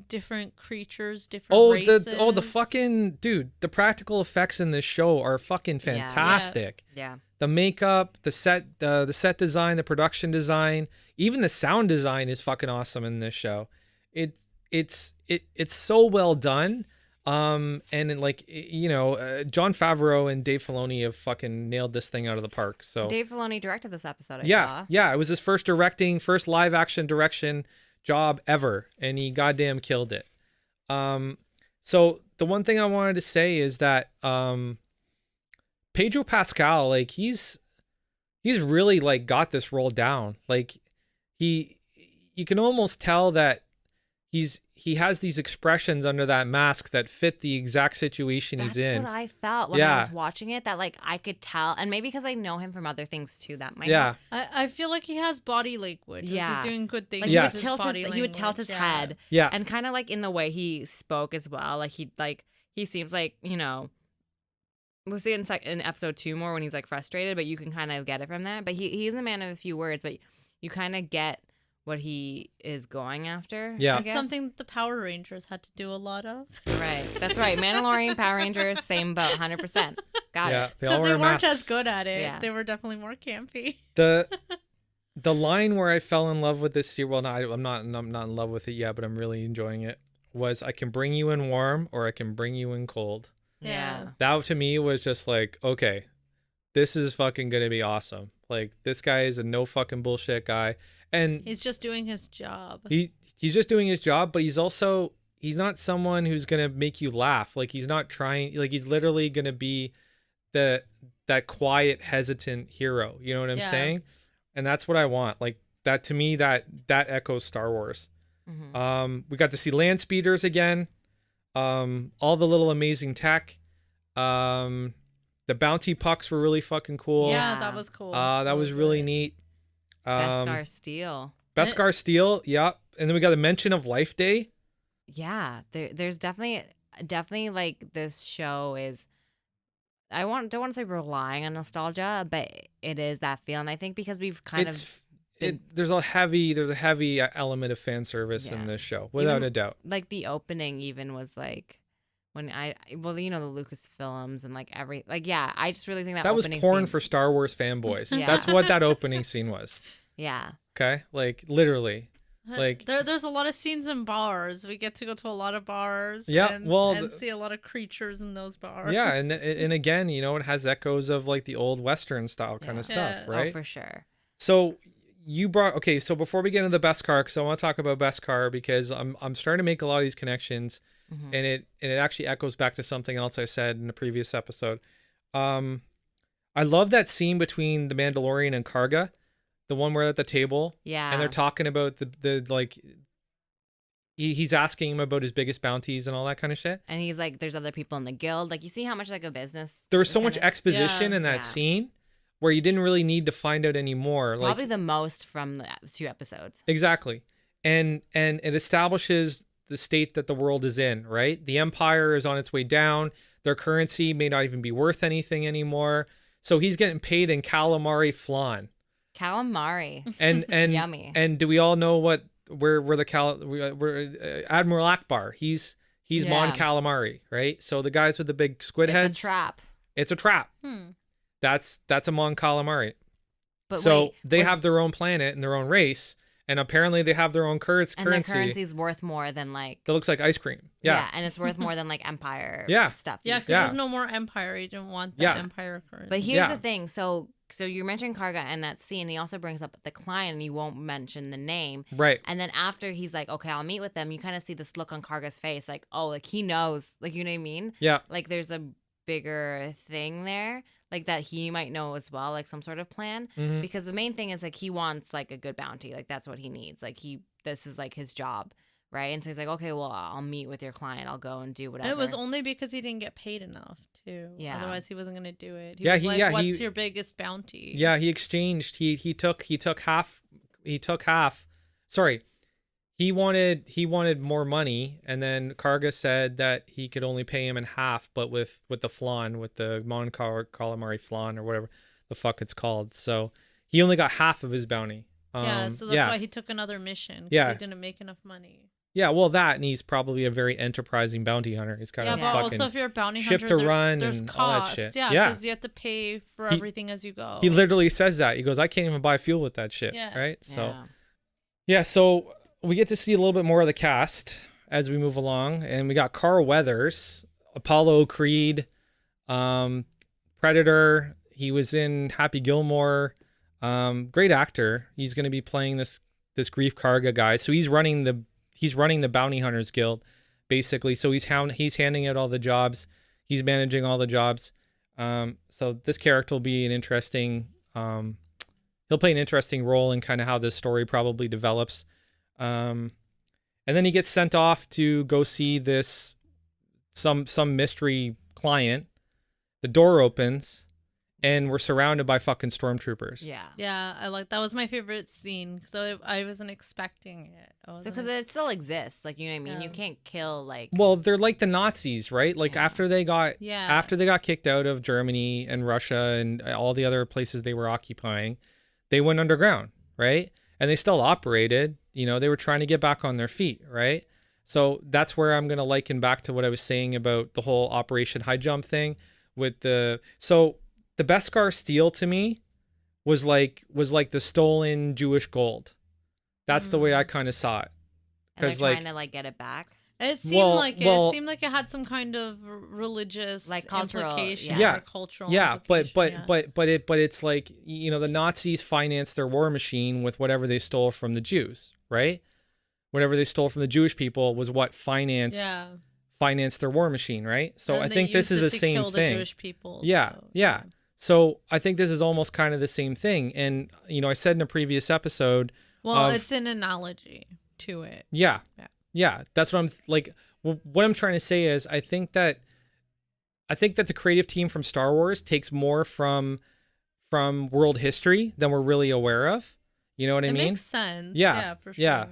Speaker 3: different creatures, different races.
Speaker 1: The fucking dude, the practical effects in this show are fucking fantastic.
Speaker 4: Yeah.
Speaker 1: The makeup, the set design, the production design, even the sound design is fucking awesome in this show. It's so well done. And Jon Favreau and Dave Filoni have fucking nailed this thing out of the park. So
Speaker 4: Dave Filoni directed this episode. I saw.
Speaker 1: It was his first live action direction job ever, and he goddamn killed it. So the one thing I wanted to say is that Pedro Pascal, like he's really like got this role down. Like you can almost tell that he has these expressions under that mask that fit the exact situation he's in.
Speaker 4: That's what I felt when I was watching it, that like I could tell, and maybe because I know him from other things too, that might help.
Speaker 3: I feel like he has body language.
Speaker 4: Yeah.
Speaker 3: He's doing good things.
Speaker 4: Like he would tilt his head.
Speaker 1: Yeah.
Speaker 4: And kind of like in the way he spoke as well. Like he seems like, we'll see in episode 2 more when he's like frustrated, but you can kind of get it from that. But he's a man of a few words, but you kind of get what he is going after.
Speaker 1: Yeah.
Speaker 3: It's something that the Power Rangers had to do a lot of.
Speaker 4: Right. That's right. Mandalorian, Power Rangers, same boat, 100%. Got it.
Speaker 1: They all
Speaker 3: So they
Speaker 1: wear
Speaker 3: weren't
Speaker 1: masks.
Speaker 3: as good at it.
Speaker 4: Yeah.
Speaker 3: They were definitely more campy.
Speaker 1: The line where I fell in love with this series, well, no, I'm not in love with it yet, but I'm really enjoying it, was I can bring you in warm or I can bring you in cold.
Speaker 4: Yeah.
Speaker 1: That to me was just like, okay, this is fucking gonna be awesome. Like, this guy is a no fucking bullshit guy. And
Speaker 3: He's just doing his job.
Speaker 1: he's just doing his job, but he's not someone who's gonna make you laugh. Like, he's not trying, like, he's literally gonna be that quiet, hesitant hero. You know what I'm saying? And that's what I want. Like, that to me, that echoes Star Wars.
Speaker 4: Mm-hmm.
Speaker 1: We got to see land speeders again. All the little amazing tech. The bounty pucks were really fucking cool.
Speaker 3: Yeah, that was cool.
Speaker 1: That was really neat.
Speaker 4: Beskar Steel.
Speaker 1: Beskar Steel, yep. And then we got a mention of Life Day.
Speaker 4: Yeah, there's definitely like this show is. Don't want to say relying on nostalgia, but it is that feeling. I think because we've kind of
Speaker 1: there's a heavy element of fan service in this show, without a doubt.
Speaker 4: Like the opening even was like when the Lucasfilms and like I just really think that
Speaker 1: was
Speaker 4: opening
Speaker 1: porn
Speaker 4: scene,
Speaker 1: for Star Wars fanboys.
Speaker 4: Yeah.
Speaker 1: That's what that opening scene was.
Speaker 4: Yeah.
Speaker 1: Okay, like literally. Like
Speaker 3: there's a lot of scenes in bars. We get to go to a lot of bars.
Speaker 1: Yeah,
Speaker 3: and see a lot of creatures in those bars.
Speaker 1: Yeah, and again, it has echoes of like the old Western style kind of stuff, right?
Speaker 4: Oh, for sure.
Speaker 1: So so before we get into the Beskar, because I want to talk about Beskar because I'm starting to make a lot of these connections, and it actually echoes back to something else I said in the previous episode. I love that scene between the Mandalorian and Karga. The one where at the table, and they're talking about the like, he's asking him about his biggest bounties and all that kind of shit.
Speaker 4: And he's like, "There's other people in the guild." Like you see how much like a business.
Speaker 1: There was so much exposition in that scene, where you didn't really need to find out anymore.
Speaker 4: Probably the most from the 2 episodes.
Speaker 1: Exactly, and it establishes the state that the world is in. Right, the Empire is on its way down. Their currency may not even be worth anything anymore. So he's getting paid in calamari flan.
Speaker 4: Calamari.
Speaker 1: And
Speaker 4: Yummy.
Speaker 1: And do we all know where Admiral Akbar? He's Mon Calamari, right? So the guys with the big squid heads.
Speaker 4: It's a trap.
Speaker 1: It's a trap. That's a Mon Calamari.
Speaker 4: But
Speaker 1: so they have their own planet and their own race, and apparently they have their own currency.
Speaker 4: And their currency's worth more than like.
Speaker 1: That looks like ice cream. Yeah,
Speaker 4: and it's worth more than like Empire stuff.
Speaker 3: Yeah, because there's no more Empire. You don't want the Empire currency.
Speaker 4: But here's the thing. So you mentioned Karga and that scene. He also brings up the client, and you won't mention the name.
Speaker 1: Right.
Speaker 4: And then after he's like, "Okay, I'll meet with them." You kind of see this look on Karga's face, like, "Oh, like he knows." Like, you know what I mean?
Speaker 1: Yeah.
Speaker 4: Like there's a bigger thing there, like that he might know as well, like some sort of plan. Because the main thing is like he wants like a good bounty. Like that's what he needs. Like this is like his job. Right. And so he's like, okay, well, I'll meet with your client. I'll go and do whatever.
Speaker 3: It was only because he didn't get paid enough, too.
Speaker 4: Yeah.
Speaker 3: Otherwise, he wasn't going to do it. He was like, what's your biggest bounty?
Speaker 1: Yeah, he exchanged. He took half. He took half. Sorry. He wanted more money, and then Karga said that he could only pay him in half, but with the flan, with the Mon Calamari flan or whatever the fuck it's called. So he only got half of his bounty.
Speaker 3: So that's why he took another mission, because he didn't make enough money.
Speaker 1: Yeah, well, and he's probably a very enterprising bounty hunter. He's kind of
Speaker 3: but also if you're a bounty hunter, there's
Speaker 1: and
Speaker 3: costs.
Speaker 1: All that shit.
Speaker 3: Yeah, because you have to pay for everything as you go.
Speaker 1: He literally says that. He goes, I can't even buy fuel with that shit.
Speaker 3: Yeah.
Speaker 1: Right? So, so we get to see a little bit more of the cast as we move along. And we got Carl Weathers, Apollo Creed, Predator. He was in Happy Gilmore. Great actor. He's going to be playing this Grief Karga guy. So he's running the Bounty Hunters Guild, basically. So he's handing out all the jobs. He's managing all the jobs. So this character will be an interesting. He'll play an interesting role in kind of how this story probably develops. And then he gets sent off to go see some mystery client. The door opens, and we're surrounded by fucking stormtroopers.
Speaker 3: Yeah, that was my favorite scene, so I wasn't expecting it.
Speaker 4: Because it still exists, like, you know what I mean? You can't kill like.
Speaker 1: Well, they're like the Nazis, right? Like after they got kicked out of Germany and Russia and all the other places they were occupying, they went underground, right? And they still operated. They were trying to get back on their feet, right? So that's where I'm gonna liken back to what I was saying about the whole Operation High Jump thing with the Beskar Steel to me was like the stolen Jewish gold. That's the way I kind of saw it.
Speaker 4: And they're trying to like get it back.
Speaker 3: It seemed like it had some kind of religious
Speaker 4: like cultural
Speaker 3: implication or cultural
Speaker 1: implication. But it's like, the Nazis financed their war machine with whatever they stole from the Jews, right? Whatever they stole from the Jewish people was what financed their war machine, right? So I think this is the same thing.
Speaker 3: The Jewish people.
Speaker 1: Yeah. So I think this is almost kind of the same thing. And, I said in a previous episode.
Speaker 3: Well, it's an analogy to it.
Speaker 1: Yeah. That's what I'm like. What I'm trying to say is I think that the creative team from Star Wars takes more from world history than we're really aware of. You know what I
Speaker 3: It
Speaker 1: mean?
Speaker 3: makes sense.
Speaker 1: Yeah,
Speaker 3: Yeah, for sure.
Speaker 1: yeah.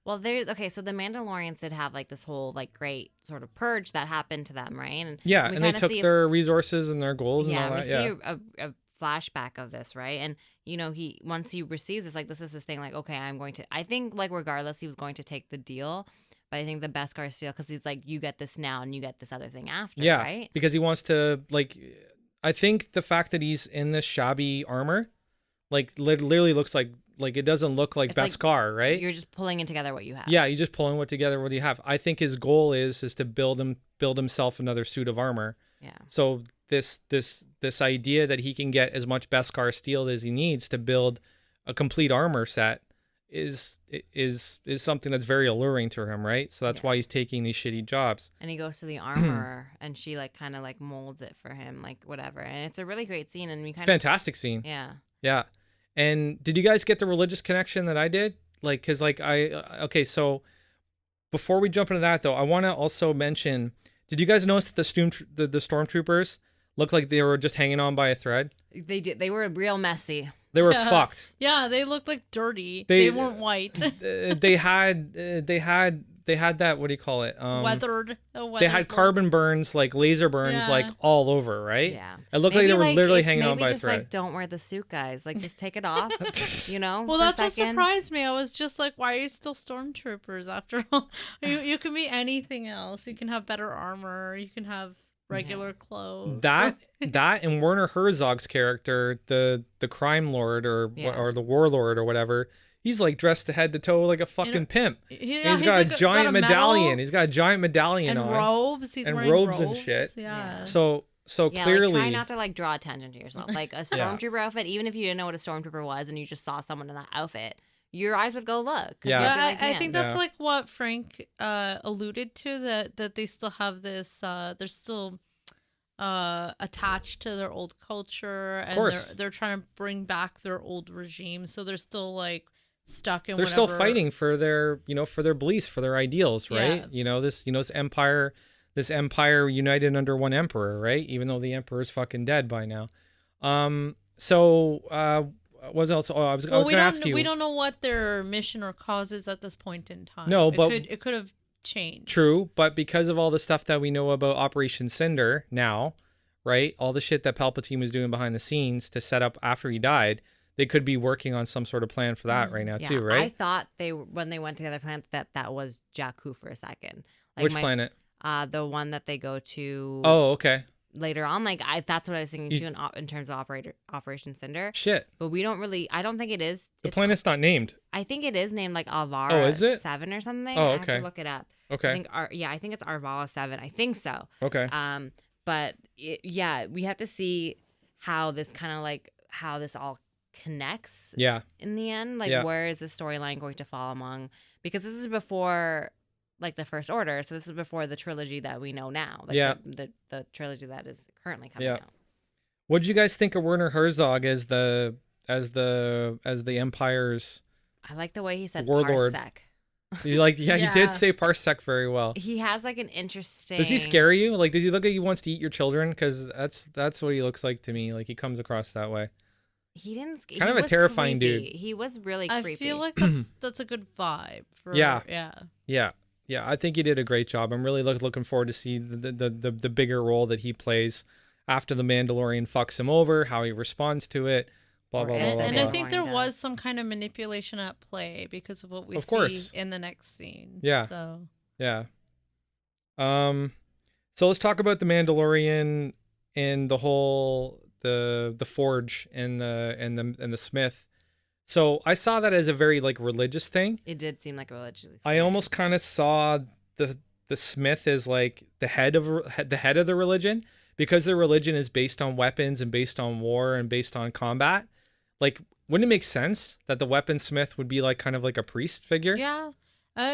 Speaker 4: Well, so the Mandalorians did have like this whole like great sort of purge that happened to them, right? And
Speaker 1: Yeah,
Speaker 4: we
Speaker 1: and they
Speaker 4: kinda
Speaker 1: took
Speaker 4: see
Speaker 1: their resources and their gold and all
Speaker 4: we
Speaker 1: that.
Speaker 4: see
Speaker 1: Yeah.
Speaker 4: a flashback of this, right? And he once he receives this, like this is his thing, like okay, I think like regardless, he was going to take the deal, but I think the Beskar steel because he's like you get this now and you get this other thing after,
Speaker 1: Yeah,
Speaker 4: right?
Speaker 1: because he wants to like. I think the fact that he's in this shabby armor, like literally looks like it doesn't look like
Speaker 4: It's like
Speaker 1: Beskar, right?
Speaker 4: You're just pulling in together what you have.
Speaker 1: Yeah, he's just pulling together what you have. I think his goal is to build himself another suit of armor.
Speaker 4: Yeah.
Speaker 1: So this idea that he can get as much Beskar steel as he needs to build a complete armor set is something that's very alluring to him, right? So that's why he's taking these shitty jobs.
Speaker 4: And he goes to the armorer and she like kind of like molds it for him, like whatever. And it's a really great scene and we kind of
Speaker 1: Fantastic scene.
Speaker 4: Yeah.
Speaker 1: Yeah. And did you guys get the religious connection that I did? Like, cause like okay, so before we jump into that though, I want to also mention, did you guys notice that the stormtroopers looked like they were just hanging on by a thread?
Speaker 4: They did. They were real messy.
Speaker 1: They were fucked.
Speaker 3: Yeah, they looked like dirty. They weren't white.
Speaker 1: They had that, what do you call it?
Speaker 3: Weathered.
Speaker 1: They had carbon burns, like laser burns, like all over, right?
Speaker 4: Yeah.
Speaker 1: It looked like they were literally hanging on by a
Speaker 4: just
Speaker 1: thread.
Speaker 4: like don't wear the suit, guys. Like just take it off.
Speaker 3: Well,
Speaker 4: for
Speaker 3: that's
Speaker 4: a
Speaker 3: what
Speaker 4: second.
Speaker 3: surprised me. I was just like, why are you still stormtroopers after all? You can be anything else. You can have better armor. You can have regular clothes.
Speaker 1: That and Werner Herzog's character, the crime lord or the warlord or whatever, he's like dressed head to toe like a fucking pimp. He's got a giant medallion. He's got a giant medallion
Speaker 3: and
Speaker 1: on.
Speaker 3: robes. He's
Speaker 1: and
Speaker 3: wearing
Speaker 1: robes and shit.
Speaker 3: Yeah.
Speaker 1: So
Speaker 4: Yeah,
Speaker 1: clearly,
Speaker 4: like, try not to like draw attention to yourself. Like a stormtrooper outfit, even if you didn't know what a stormtrooper was and you just saw someone in that outfit, your eyes would go look.
Speaker 1: Yeah.
Speaker 3: Yeah,
Speaker 4: Like,
Speaker 3: I think that's
Speaker 1: Yeah.
Speaker 3: like what Frank alluded to, that they still have this. They're still attached to their old culture, and they're trying to bring back their old regime. So they're still like stuck in.
Speaker 1: They're still fighting for their beliefs, for their ideals, right?
Speaker 3: Yeah.
Speaker 1: This empire united under one emperor, right? Even though the emperor's fucking dead by now. What else? Oh, I was going to ask you.
Speaker 3: We don't know what their mission or cause is at this point in time.
Speaker 1: No, but
Speaker 3: it could have changed.
Speaker 1: True, but because of all the stuff that we know about Operation Cinder now, right? All the shit that Palpatine was doing behind the scenes to set up after he died, they could be working on some sort of plan for that right now too, right?
Speaker 4: I thought when they went to the other planet that was Jakku for a second. Like
Speaker 1: Which planet?
Speaker 4: The one that they go to.
Speaker 1: Oh, okay.
Speaker 4: Later on, like that's what I was thinking too in terms of Operation Cinder.
Speaker 1: Shit.
Speaker 4: But we don't really. I don't think it is.
Speaker 1: The planet's not named.
Speaker 4: I think it is named like Alvara.
Speaker 1: Oh, is it?
Speaker 4: 7 or something?
Speaker 1: Oh,
Speaker 4: I
Speaker 1: okay.
Speaker 4: have to look it up.
Speaker 1: Okay.
Speaker 4: I think it's Arvala 7. I think so.
Speaker 1: Okay.
Speaker 4: But we have to see how this all connects.
Speaker 1: Yeah.
Speaker 4: In the end, like where is the storyline going to fall among? Because this is before like the First Order, so this is before the trilogy that we know now. Like the trilogy that is currently coming out.
Speaker 1: What did you guys think of Werner Herzog as the Empire's?
Speaker 4: I like the way he said
Speaker 1: warlord.
Speaker 4: parsec.
Speaker 1: He did say parsec very well.
Speaker 4: He has like an interesting.
Speaker 1: Does he scare you? Like, does he look like he wants to eat your children? Because that's what he looks like to me. Like he comes across that way.
Speaker 4: He didn't.
Speaker 1: Kind of a terrifying
Speaker 4: creepy.
Speaker 1: dude.
Speaker 4: He was really creepy.
Speaker 3: I feel like that's a good vibe.
Speaker 1: Yeah, I think he did a great job. I'm really looking forward to see the bigger role that he plays after the Mandalorian fucks him over, how he responds to it, blah, blah, blah,
Speaker 3: And
Speaker 1: blah.
Speaker 3: I think there was some kind of manipulation at play because of what we see in the next scene.
Speaker 1: Yeah.
Speaker 3: So.
Speaker 1: Yeah. So let's talk about the Mandalorian and the whole the forge and the smith. So I saw that as a very like religious thing.
Speaker 4: It did seem like a religious thing.
Speaker 1: I almost kind of saw the smith as like the head of the religion, because their religion is based on weapons and based on war and based on combat. Like, wouldn't it make sense that the weaponsmith would be like kind of like a priest figure?
Speaker 3: Yeah.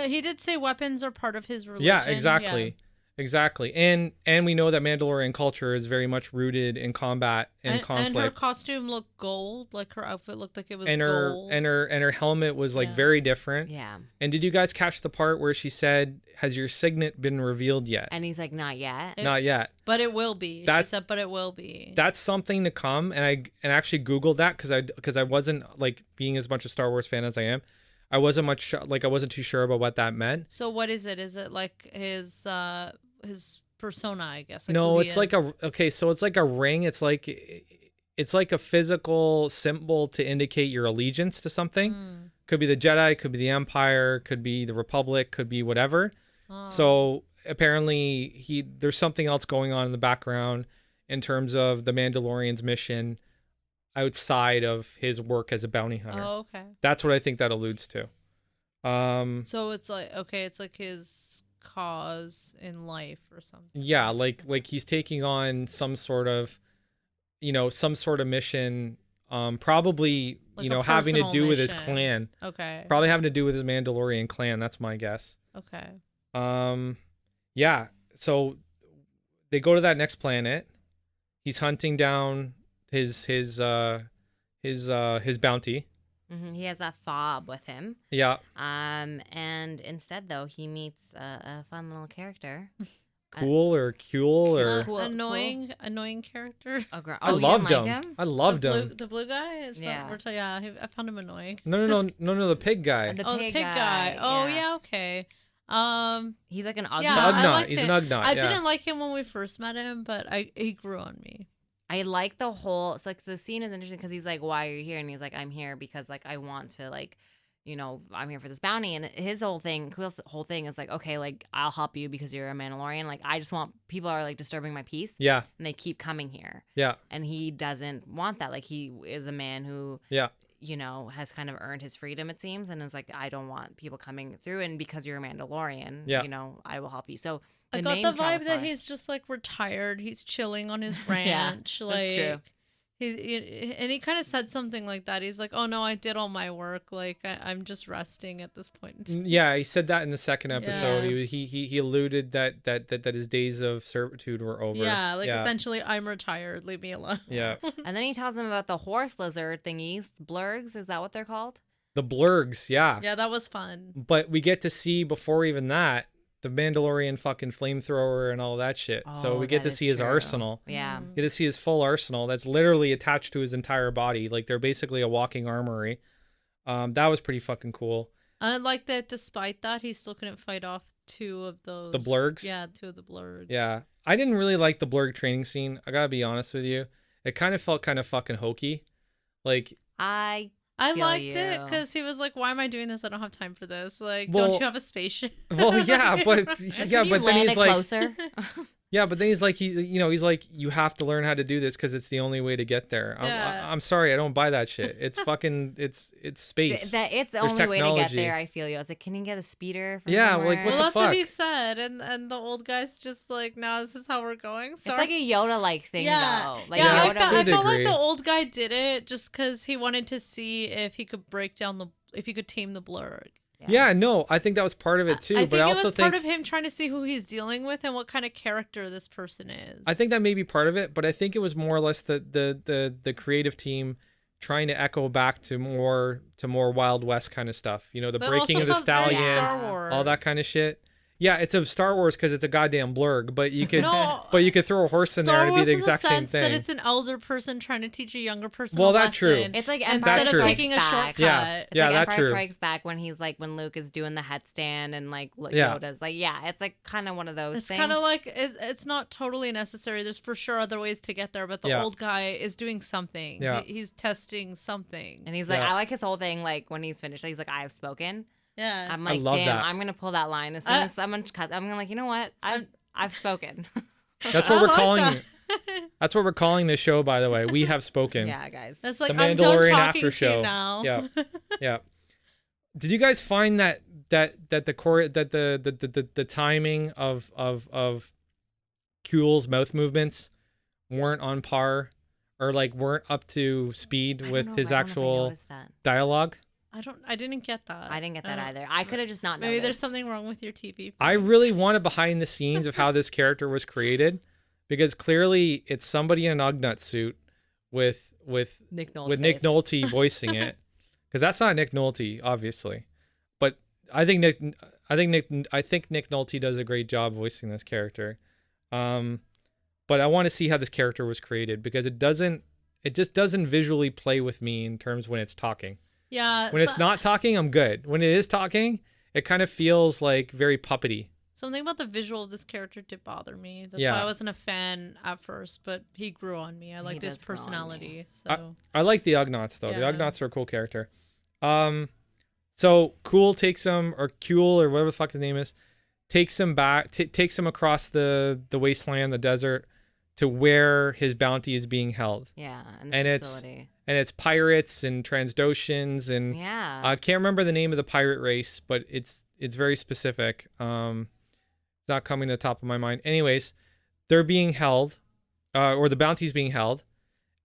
Speaker 3: He did say weapons are part of his religion.
Speaker 1: Yeah, exactly. Exactly. And we know that Mandalorian culture is very much rooted in combat and conflict.
Speaker 3: And her costume looked gold, like her outfit looked like it was
Speaker 1: gold. And her helmet was like very different.
Speaker 4: Yeah.
Speaker 1: And did you guys catch the part where she said, "Has your signet been revealed yet?"
Speaker 4: And he's like, "Not yet."
Speaker 1: Not yet.
Speaker 3: But it will be. She said, "But it will be."
Speaker 1: That's something to come. And I actually Googled that because I wasn't like being as much a Star Wars fan as I am. I wasn't too sure about what that meant.
Speaker 3: So what is it? Is it like his persona, I guess? Like
Speaker 1: no, it's like so it's like a ring. It's like a physical symbol to indicate your allegiance to something. Could be the Jedi, could be the Empire, could be the Republic, could be whatever. So apparently there's something else going on in the background in terms of the Mandalorian's mission outside of his work as a bounty hunter.
Speaker 3: Oh, okay.
Speaker 1: That's what I think that alludes to.
Speaker 3: So it's like, okay, it's like his cause in life or something.
Speaker 1: Yeah, like he's taking on some sort of mission, probably, like having to do with his clan.
Speaker 3: Okay.
Speaker 1: Probably having to do with his Mandalorian clan, that's my guess.
Speaker 3: Okay.
Speaker 1: Yeah, so they go to that next planet. He's hunting down his bounty.
Speaker 4: He has that fob with him.
Speaker 1: Yeah.
Speaker 4: And instead though he meets a fun little character.
Speaker 1: Cool or
Speaker 3: annoying character.
Speaker 1: I loved him. I loved him.
Speaker 3: The blue guy is I found him annoying.
Speaker 1: No, the pig guy.
Speaker 3: The pig guy. Oh yeah, okay.
Speaker 4: He's like an Ugnaught.
Speaker 3: Yeah,
Speaker 1: he's an Ugnaught.
Speaker 3: I didn't like him when we first met him, but he grew on me.
Speaker 4: I like the whole. It's like the scene is interesting because he's like, "Why are you here?" And he's like, "I'm here because like I want to like, I'm here for this bounty." And his whole thing is like, "Okay, like I'll help you because you're a Mandalorian. Like I just want people are like disturbing my peace.
Speaker 1: Yeah,
Speaker 4: and they keep coming here.
Speaker 1: Yeah,
Speaker 4: and he doesn't want that. Like he is a man who has kind of earned his freedom, it seems, and is like, I don't want people coming through. And because you're a Mandalorian, I will help you. So
Speaker 3: I got the vibe that he's just like retired. He's chilling on his ranch.
Speaker 4: Yeah, that's true.
Speaker 3: He kind of said something like that. He's like, "Oh no, I did all my work. Like I'm just resting at this point."
Speaker 1: Yeah, he said that in the second episode. Yeah. He alluded that his days of servitude were over.
Speaker 3: Yeah, essentially, I'm retired. Leave me alone.
Speaker 1: Yeah.
Speaker 4: And then he tells him about the horse lizard thingies, blurgs. Is that what they're called?
Speaker 1: The blurgs. Yeah.
Speaker 3: Yeah, that was fun.
Speaker 1: But we get to see before even that the Mandalorian fucking flamethrower and all that shit. So we get to see his arsenal.
Speaker 4: Yeah.
Speaker 1: Get to see his full arsenal that's literally attached to his entire body. Like they're basically a walking armory. That was pretty fucking cool.
Speaker 3: I like that despite that, he still couldn't fight off two of those.
Speaker 1: The blurgs?
Speaker 3: Yeah, two of the blurgs.
Speaker 1: Yeah. I didn't really like the blurg training scene. I gotta be honest with you. It kind of felt kind of fucking hokey. Like
Speaker 3: I liked it because he was like, "Why am I doing this? I don't have time for this. Like,
Speaker 1: well,
Speaker 3: don't you have a spaceship?"
Speaker 1: Well, yeah, but then he's like,
Speaker 4: closer?
Speaker 1: Yeah, but then he's like, he's like, you have to learn how to do this because it's the only way to get there. I'm sorry, I don't buy that shit. It's fucking, it's space.
Speaker 4: It's the only way to get there. I feel you. I was like, can you get a speeder? From somewhere?
Speaker 1: Like what the
Speaker 3: that's
Speaker 1: fuck?
Speaker 3: what he said, and the old guy's just like, "No, this is how we're going." Sorry.
Speaker 4: It's like a Yoda-like thing, though. Like
Speaker 3: Yoda. I felt like the old guy did it just because he wanted to see if he could if he could tame the blurg.
Speaker 1: Yeah, no, I think that was part of it too. But I also think
Speaker 3: it was part of him trying to see who he's dealing with and what kind of character this person is.
Speaker 1: I think that may be part of it, but I think it was more or less the creative team trying to echo back to more Wild West kind of stuff. The breaking of the stallion,
Speaker 3: Star Wars.
Speaker 1: all that kind of shit. Yeah, it's a Star Wars because it's a goddamn blurg, but you could throw a horse in there and it'd be the exact same thing.
Speaker 3: That it's an elder person trying to teach a younger person.
Speaker 1: Well, that's true.
Speaker 4: It's like
Speaker 3: instead of taking a shortcut.
Speaker 1: Yeah,
Speaker 4: it's like
Speaker 1: that's
Speaker 4: Empire
Speaker 1: true.
Speaker 4: Strikes Back when he's like when Luke is doing the headstand and like Yoda's like it's like kind of one of those.
Speaker 3: It's
Speaker 4: things.
Speaker 3: kind of like it's not totally necessary. There's for sure other ways to get there, but the old guy is doing something.
Speaker 1: Yeah.
Speaker 3: He's testing something,
Speaker 4: and he's like, I like his whole thing. Like when he's finished, he's like, I have spoken.
Speaker 3: Yeah,
Speaker 4: I'm like, damn, that. I'm gonna pull that line as soon as someone cuts. I'm gonna like, you know what? I've spoken.
Speaker 1: That's what we're calling it. That's what we're calling this show, by the way. We have spoken.
Speaker 4: Yeah, guys.
Speaker 3: That's like
Speaker 1: the
Speaker 3: I'm done
Speaker 1: Mandalorian
Speaker 3: talking
Speaker 1: after
Speaker 3: to
Speaker 1: show.
Speaker 3: you now.
Speaker 1: Yeah, yeah. Did you guys find that the timing of Kuhl's mouth movements weren't on par, or like weren't up to speed with his actual dialogue?
Speaker 3: I didn't get that.
Speaker 4: I didn't get that either. I could have just not noticed.
Speaker 3: Maybe there's something wrong with your TV.
Speaker 1: I really want a behind the scenes of how this character was created, because clearly it's somebody in an Ugnut suit with
Speaker 4: Nick
Speaker 1: Nolte voicing it, because that's not Nick Nolte, obviously. But I think Nick Nolte does a great job voicing this character. But I want to see how this character was created, because it just doesn't visually play with me in terms when it's talking.
Speaker 3: Yeah.
Speaker 1: When it's not talking, I'm good. When it is talking, it kind of feels like very puppety.
Speaker 3: Something about the visual of this character did bother me. That's why I wasn't a fan at first, but he grew on me. I liked his personality. So
Speaker 1: I like the Ugnaughts though. Yeah. The Ugnaughts are a cool character. So Kuhl takes him, or Kuhl, or whatever the fuck his name is, takes him back, takes him across the wasteland, the desert, to where his bounty is being held.
Speaker 4: Yeah, and facility.
Speaker 1: It's pirates and Transdoshans and I can't remember the name of the pirate race, but it's very specific. It's not coming to the top of my mind. Anyways, they're being held, or the bounty's being held,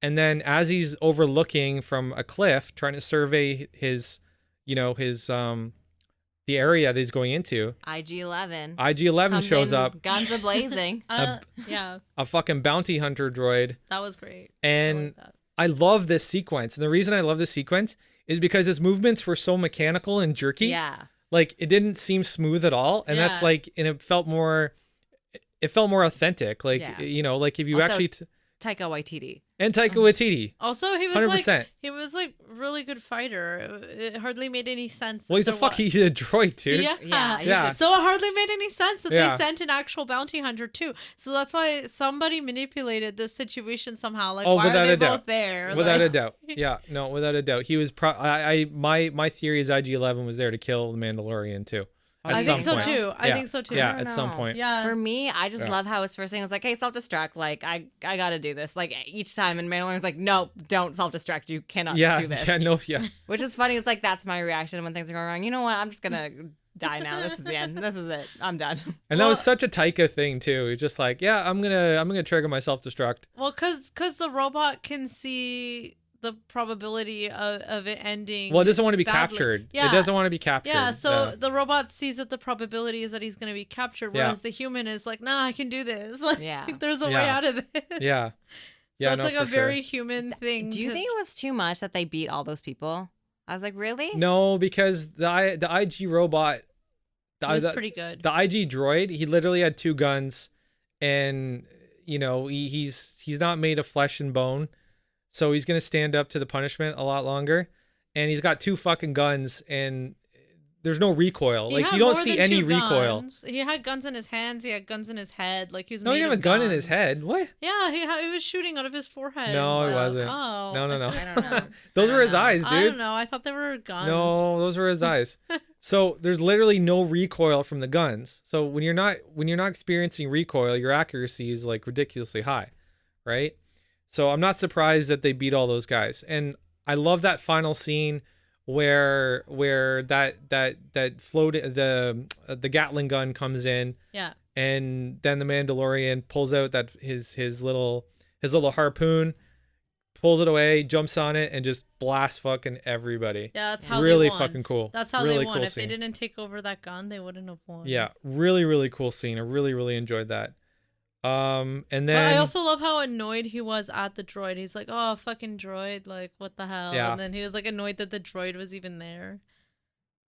Speaker 1: and then as he's overlooking from a cliff, trying to survey his the area that he's going into, IG-11 shows up,
Speaker 4: guns a-blazing.
Speaker 1: A fucking bounty hunter droid.
Speaker 3: That was great.
Speaker 1: And I love this sequence. And the reason I love this sequence is because his movements were so mechanical and jerky.
Speaker 4: Yeah.
Speaker 1: Like, it didn't seem smooth at all. And that's like, and it felt more authentic. Like, like if you
Speaker 4: also,
Speaker 1: actually...
Speaker 4: Taika Waititi.
Speaker 1: And Taika Waititi.
Speaker 3: Also, he was
Speaker 1: 100%.
Speaker 3: like really good fighter. It hardly made any sense.
Speaker 1: Well, he's a droid, dude.
Speaker 3: Yeah. So it hardly made any sense that they sent an actual bounty hunter too. So that's why somebody manipulated this situation somehow. Like, why are they both there?
Speaker 1: Without a doubt. Yeah, no, without a doubt. He was my theory is IG-11 was there to kill the Mandalorian too.
Speaker 3: I think so too.
Speaker 1: Yeah, at some point.
Speaker 3: Yeah.
Speaker 4: For me, I just love how his first thing was like, hey, self-destruct. Like, I got to do this. Like, each time. And Mandalorian's like, no, don't self-destruct. You cannot do this.
Speaker 1: Yeah.
Speaker 4: Which is funny. It's like, that's my reaction when things are going wrong. You know what? I'm just going to die now. This is the end. This is it. I'm done.
Speaker 1: And that was such a Taika thing too. He's just like, yeah, I'm gonna trigger my self-destruct.
Speaker 3: Well, cause the robot can see the probability of it ending.
Speaker 1: Well, it doesn't want to be
Speaker 3: badly.
Speaker 1: captured.
Speaker 3: Yeah.
Speaker 1: It doesn't want to be captured.
Speaker 3: Yeah, so the robot sees that the probability is that he's going to be captured, whereas the human is like, nah, I can do this. Like, there's a way out of this.
Speaker 1: Yeah.
Speaker 3: So it's like a very human thing.
Speaker 4: Do you think it was too much that they beat all those people? I was like, really?
Speaker 1: No, because the IG robot...
Speaker 3: was pretty good.
Speaker 1: The IG droid, he literally had 2 guns, and, he's not made of flesh and bone. So he's going to stand up to the punishment a lot longer. And he's got 2 fucking guns, and there's no recoil. Like, you don't see any recoil.
Speaker 3: He had guns in his hands. He had guns in his head. Like, he was
Speaker 1: No, he didn't have a gun in his head. What?
Speaker 3: Yeah, he was shooting out of his forehead.
Speaker 1: No, it wasn't.
Speaker 3: Oh.
Speaker 1: No.
Speaker 4: I don't know.
Speaker 1: Those were his eyes, dude.
Speaker 3: I don't know. I thought they were guns.
Speaker 1: No, those were his eyes. So there's literally no recoil from the guns. So when you're not experiencing recoil, your accuracy is like ridiculously high, right? So I'm not surprised that they beat all those guys. And I love that final scene where that floated the Gatling gun comes in.
Speaker 3: Yeah.
Speaker 1: And then the Mandalorian pulls out his little harpoon, pulls it away, jumps on it, and just blasts fucking everybody.
Speaker 3: Yeah, that's how
Speaker 1: really
Speaker 3: they won.
Speaker 1: Fucking cool.
Speaker 3: That's how
Speaker 1: really
Speaker 3: they won.
Speaker 1: Cool
Speaker 3: if
Speaker 1: scene.
Speaker 3: they didn't take over that gun, they wouldn't have won.
Speaker 1: Yeah, really, really cool scene. I really, really enjoyed that. And then
Speaker 3: but I also love how annoyed he was at the droid. He's like, "Oh, fucking droid! Like, what the hell?"
Speaker 1: Yeah.
Speaker 3: And then he was like annoyed that the droid was even there.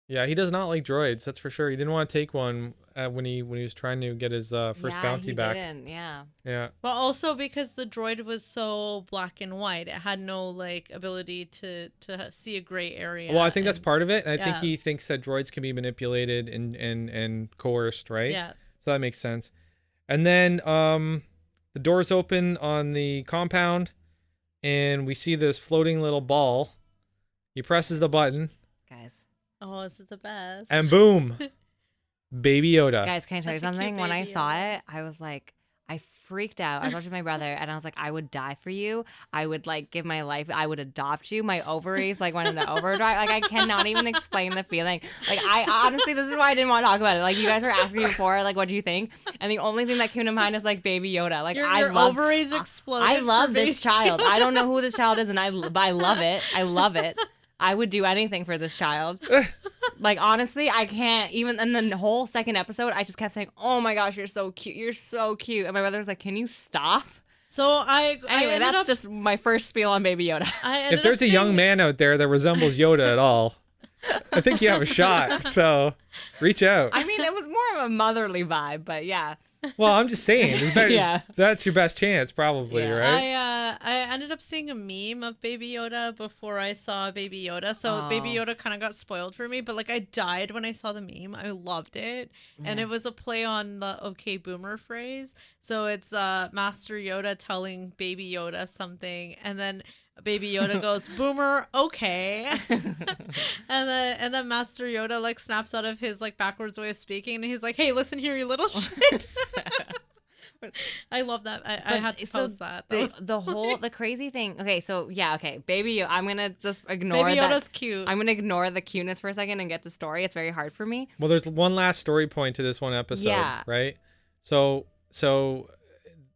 Speaker 1: Yeah, he does not like droids. That's for sure. He didn't want to take one when he was trying to get his first bounty back.
Speaker 4: Yeah.
Speaker 3: But also because the droid was so black and white, it had no like ability to see a gray area.
Speaker 1: Well, I think that's part of it. And I think he thinks that droids can be manipulated and coerced, right?
Speaker 3: Yeah.
Speaker 1: So that makes sense. And then the doors open on the compound, and we see this floating little ball. He presses the button.
Speaker 4: Guys.
Speaker 3: Oh, this is the best.
Speaker 1: And boom, Baby Yoda.
Speaker 4: Guys, can I tell you something? When I saw it, I was like, I freaked out. I was watching my brother, and I was like, I would die for you. I would like give my life. I would adopt you. My ovaries like went into overdrive. Like I cannot even explain the feeling. Like I honestly, this is why I didn't want to talk about it. Like you guys were asking me before, like what do you think? And the only thing that came to mind is like Baby Yoda. Like
Speaker 3: your ovaries exploded.
Speaker 4: I love this child. I don't know who this child is, and I love it. I love it. I would do anything for this child. Like, honestly, I can't even. And then the whole second episode, I just kept saying, "Oh my gosh, you're so cute. You're so cute." And my brother was like, "Can you stop?"
Speaker 3: So
Speaker 4: Anyway, that's just my first spiel on Baby Yoda.
Speaker 1: If there's a young man out there that resembles Yoda at all, I think you have a shot. So reach out.
Speaker 4: I mean, it was more of a motherly vibe, but yeah.
Speaker 1: Well, I'm just saying.
Speaker 4: Yeah.
Speaker 1: That's your best chance, probably, right?
Speaker 3: I ended up seeing a meme of Baby Yoda before I saw Baby Yoda. So Baby Yoda kind of got spoiled for me, but like I died when I saw the meme. I loved it. And it was a play on the "Okay Boomer" phrase. So it's Master Yoda telling Baby Yoda something, and then Baby Yoda goes, "Boomer, okay." and then Master Yoda like snaps out of his like backwards way of speaking, and he's like, "Hey, listen here, you little shit." I love that. I had to post that.
Speaker 4: The crazy thing. Okay, so yeah, okay, Baby Yoda. I'm gonna just ignore
Speaker 3: Baby
Speaker 4: that.
Speaker 3: Yoda's cute.
Speaker 4: I'm gonna ignore the cuteness for a second and get to story. It's very hard for me.
Speaker 1: Well, there's one last story point to this one episode, right? So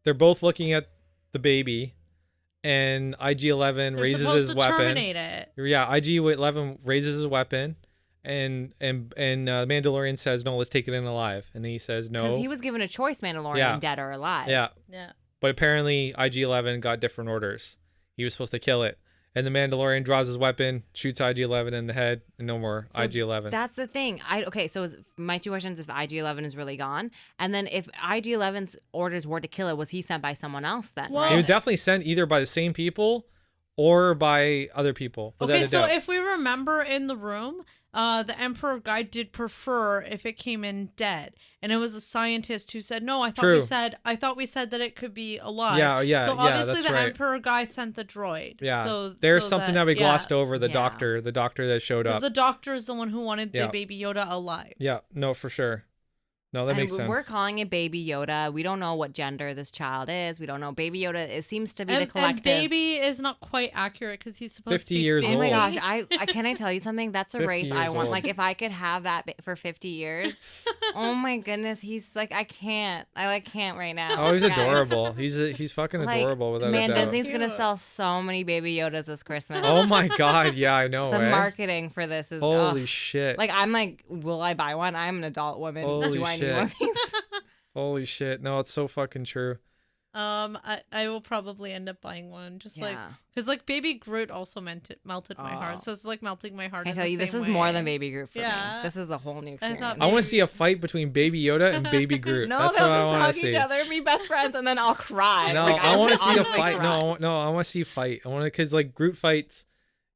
Speaker 1: they're both looking at the baby. And IG-11 raises his weapon.
Speaker 3: Terminate it.
Speaker 1: Yeah, IG-11 raises his weapon, and Mandalorian says, "No, let's take it in alive." And he says, "No,"
Speaker 4: because he was given a choice, Mandalorian, dead or alive.
Speaker 1: Yeah.
Speaker 3: Yeah.
Speaker 1: But apparently, IG-11 got different orders. He was supposed to kill it, and the Mandalorian draws his weapon, shoots IG-11 in the head, and no more IG-11.
Speaker 4: That's the thing. So my two questions: if IG-11 is really gone, and then if IG-11's orders were to kill it, was he sent by someone else then?
Speaker 3: Well,
Speaker 4: right?
Speaker 1: He was definitely sent either by the same people or by other people.
Speaker 3: Okay, so if we remember in the room, the Emperor guy did prefer if it came in dead, and it was the scientist who said, "No, I thought we said that it could be alive."
Speaker 1: Yeah.
Speaker 3: So obviously
Speaker 1: that's
Speaker 3: the
Speaker 1: right.
Speaker 3: Emperor guy sent the droid.
Speaker 1: Yeah.
Speaker 3: So
Speaker 1: there's something that we glossed over. The
Speaker 4: Yeah.
Speaker 1: doctor that showed up.
Speaker 3: Because the doctor is the one who wanted the Baby Yoda alive.
Speaker 1: Yeah. No, for sure. No, that makes sense.
Speaker 4: We're calling it Baby Yoda. We don't know what gender this child is. We don't know. Baby Yoda, it seems to be the collective.
Speaker 3: And baby is not quite accurate because he's supposed to be 50
Speaker 1: years old.
Speaker 4: Oh my gosh, can I tell you something? That's a
Speaker 1: 50
Speaker 4: race I
Speaker 1: years
Speaker 4: want.
Speaker 1: old.
Speaker 4: Like, if I could have that for 50 years. Oh my goodness, he's like, I can't right now.
Speaker 1: Oh, he's
Speaker 4: guys.
Speaker 1: adorable. He's fucking adorable without a doubt.
Speaker 4: Disney's gonna sell so many Baby Yodas this Christmas.
Speaker 1: Oh my god, yeah, I know.
Speaker 4: The marketing for this is
Speaker 1: holy shit.
Speaker 4: Like, I'm like, will I buy one? I'm an adult woman.
Speaker 1: Holy
Speaker 4: Do I
Speaker 1: shit.
Speaker 4: need one of these?
Speaker 1: Holy shit. No, it's so fucking true.
Speaker 3: I will probably end up buying one, because like Baby Groot also melted my heart, so it's like melting my heart.
Speaker 4: I tell you, this is more than Baby Groot for me. This is the whole new experience.
Speaker 1: I want to see a fight between Baby Yoda and Baby Groot.
Speaker 4: No,
Speaker 1: That's
Speaker 4: they'll
Speaker 1: what I
Speaker 4: just
Speaker 1: want
Speaker 4: hug
Speaker 1: to see.
Speaker 4: each other, be best friends, and then I'll cry.
Speaker 1: No,
Speaker 4: like,
Speaker 1: I want to see a
Speaker 4: honestly
Speaker 1: fight.
Speaker 4: cry.
Speaker 1: No, I want to see a fight. I want to, because like Groot fights,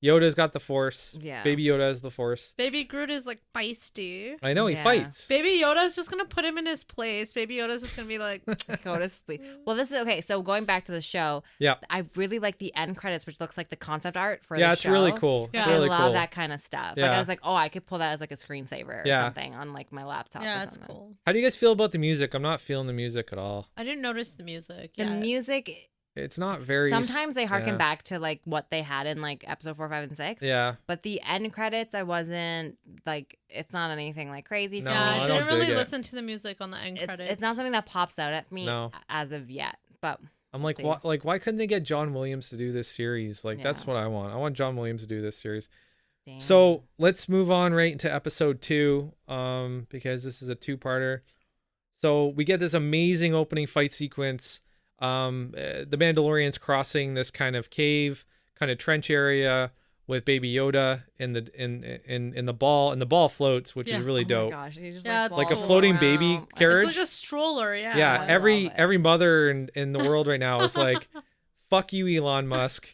Speaker 1: Yoda's got the Force.
Speaker 4: Yeah.
Speaker 1: Baby Yoda has the Force.
Speaker 3: Baby Groot is like feisty.
Speaker 1: I know, he fights.
Speaker 3: Baby Yoda's just gonna put him in his place. Baby Yoda's just gonna be like,
Speaker 4: go to sleep. Well, this is okay. So going back to the show, I really like the end credits, which looks like the concept art for the show.
Speaker 1: Yeah, it's really cool.
Speaker 3: Yeah.
Speaker 1: It's really
Speaker 4: I love
Speaker 1: cool.
Speaker 4: that kind of stuff.
Speaker 1: Yeah.
Speaker 4: Like, I was like, oh, I could pull that as like a screensaver or something on like my laptop.
Speaker 3: yeah,
Speaker 4: or
Speaker 3: it's
Speaker 4: something.
Speaker 3: cool.
Speaker 1: How do you guys feel about the music? I'm not feeling the music at all.
Speaker 3: I didn't notice the music.
Speaker 4: The music.
Speaker 1: It's not very.
Speaker 4: Sometimes they harken back to like what they had in like episode 4, 5, and 6.
Speaker 1: Yeah.
Speaker 4: But the end credits, I wasn't like, it's not anything like crazy.
Speaker 1: No,
Speaker 4: for me.
Speaker 3: I
Speaker 1: I
Speaker 3: didn't
Speaker 1: don't
Speaker 3: really
Speaker 1: dig it.
Speaker 3: listen to the music on the end credits.
Speaker 4: It's not something that pops out at me
Speaker 1: No.
Speaker 4: as of yet. But
Speaker 1: I'm like, why couldn't they get John Williams to do this series? Like, that's what I want. I want John Williams to do this series.
Speaker 4: damn.
Speaker 1: So let's move on right into episode 2, because this is a 2-parter. So we get this amazing opening fight sequence. The Mandalorian's crossing this kind of cave, kind of trench area with Baby Yoda in the ball, and the ball floats, which is really dope.
Speaker 4: Oh my gosh, he just
Speaker 1: Like a
Speaker 4: falls
Speaker 1: floating
Speaker 4: around.
Speaker 1: baby carriage.
Speaker 3: It's like a stroller, yeah.
Speaker 1: Yeah,
Speaker 4: I love it.
Speaker 1: every mother in the world right now is like, fuck you, Elon Musk.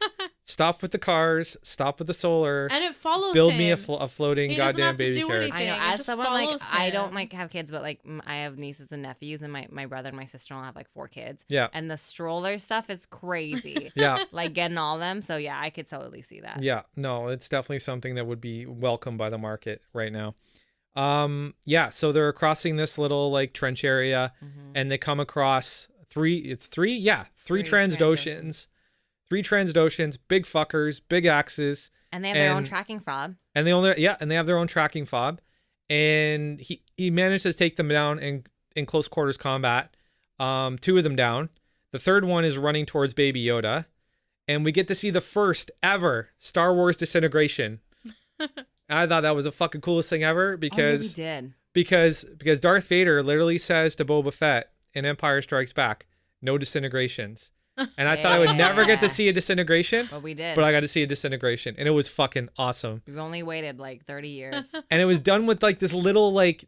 Speaker 1: Stop with the cars. Stop with the solar.
Speaker 3: And it follows
Speaker 1: Build
Speaker 3: him.
Speaker 1: me a floating
Speaker 3: He doesn't
Speaker 1: goddamn
Speaker 3: have to
Speaker 1: baby
Speaker 3: do
Speaker 1: carriage.
Speaker 3: anything.
Speaker 4: I know.
Speaker 3: It
Speaker 4: As
Speaker 3: just
Speaker 4: someone like,
Speaker 3: follows
Speaker 4: I don't
Speaker 3: him.
Speaker 4: like have kids, but like I have nieces and nephews, and my brother and my sister-in-law have like 4 kids.
Speaker 1: Yeah.
Speaker 4: And the stroller stuff is crazy.
Speaker 1: Yeah.
Speaker 4: Like getting all of them. So yeah, I could totally see that.
Speaker 1: Yeah, no, it's definitely something that would be welcomed by the market right now. So they're crossing this little like trench area, and they come across three Transdoshans. 3 Transdoshans, big fuckers, big axes.
Speaker 4: And they have their own tracking fob.
Speaker 1: And they have their own tracking fob. And he managed to take them down in close quarters combat. 2 of them down. The third one is running towards Baby Yoda. And we get to see the first ever Star Wars disintegration I thought that was the fucking coolest thing ever because
Speaker 4: we did.
Speaker 1: because Darth Vader literally says to Boba Fett in Empire Strikes Back, no disintegrations. And I thought I would never get to see a disintegration.
Speaker 4: But we did.
Speaker 1: But I got to see a disintegration. And it was fucking awesome.
Speaker 4: We've only waited like 30 years.
Speaker 1: And it was done with like this little like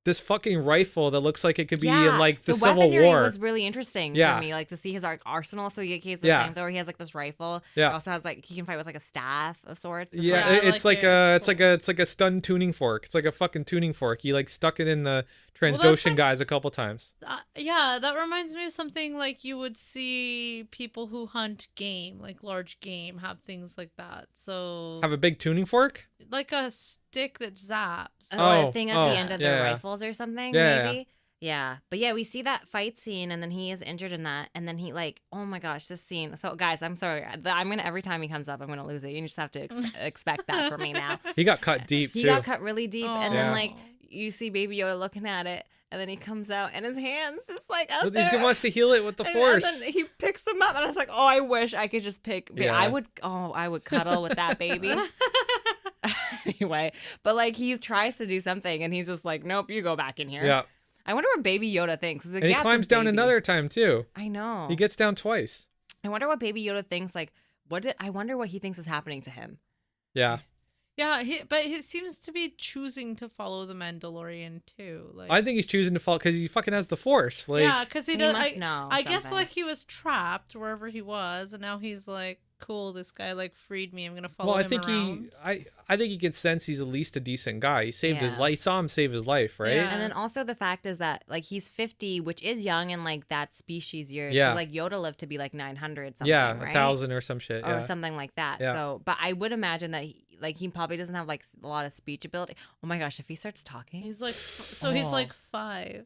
Speaker 1: this fucking rifle that looks like it could be in like the Civil
Speaker 4: weaponry
Speaker 1: War.
Speaker 4: Was really interesting for me, like to see his arsenal. So he has the flamethrower. He has like this rifle.
Speaker 1: Yeah.
Speaker 4: He also has like he can fight with like a staff of sorts.
Speaker 1: Yeah, it's like a stun tuning fork. It's like a fucking tuning fork. He like stuck it in the Trandoshan guys a couple times.
Speaker 3: Yeah, that reminds me of something like you would see people who hunt game, like large game, have things like that. So
Speaker 1: have a big tuning fork?
Speaker 3: Like a stick that zaps.
Speaker 4: A thing at the end of their rifles or something, maybe. Yeah. But yeah, we see that fight scene and then he is injured in that. And then he like, oh my gosh, this scene. So guys, I'm sorry. Every time he comes up, I'm going to lose it. You just have to expect that from me now.
Speaker 1: He got cut deep too.
Speaker 4: He got cut really deep. And then like you see Baby Yoda looking at it. And then he comes out and his hands just like out there.
Speaker 1: He wants to heal it with the Force.
Speaker 4: And then he picks him up and I was like, oh, I wish I could just pick. Yeah. I would cuddle with that baby. Anyway, but like he tries to do something and he's just like, nope, you go back in here.
Speaker 1: Yeah.
Speaker 4: I wonder what Baby Yoda thinks. Like,
Speaker 1: and he climbs down another time too.
Speaker 4: I know.
Speaker 1: He gets down twice.
Speaker 4: I wonder what Baby Yoda thinks. Like, I wonder what he thinks is happening to him.
Speaker 1: Yeah.
Speaker 3: Yeah, but he seems to be choosing to follow the Mandalorian too. Like,
Speaker 1: I think he's choosing to follow because he fucking has the Force. Like,
Speaker 3: yeah, because he does. I
Speaker 4: guess
Speaker 3: like he was trapped wherever he was, and now he's like, cool, this guy like freed me. I'm gonna follow him around.
Speaker 1: I think he can sense he's at least a decent guy. He saved his life. He saw him save his life, right?
Speaker 3: Yeah.
Speaker 4: And then also the fact is that like he's 50, which is young in like that species years.
Speaker 1: Yeah.
Speaker 4: So like Yoda lived to be like 900 something,
Speaker 1: yeah,
Speaker 4: right?
Speaker 1: 1,000 or some shit.
Speaker 4: Or something like that.
Speaker 1: Yeah.
Speaker 4: So, but I would imagine that he probably doesn't have like a lot of speech ability. Oh my gosh, if he starts talking.
Speaker 3: He's like, he's like 5.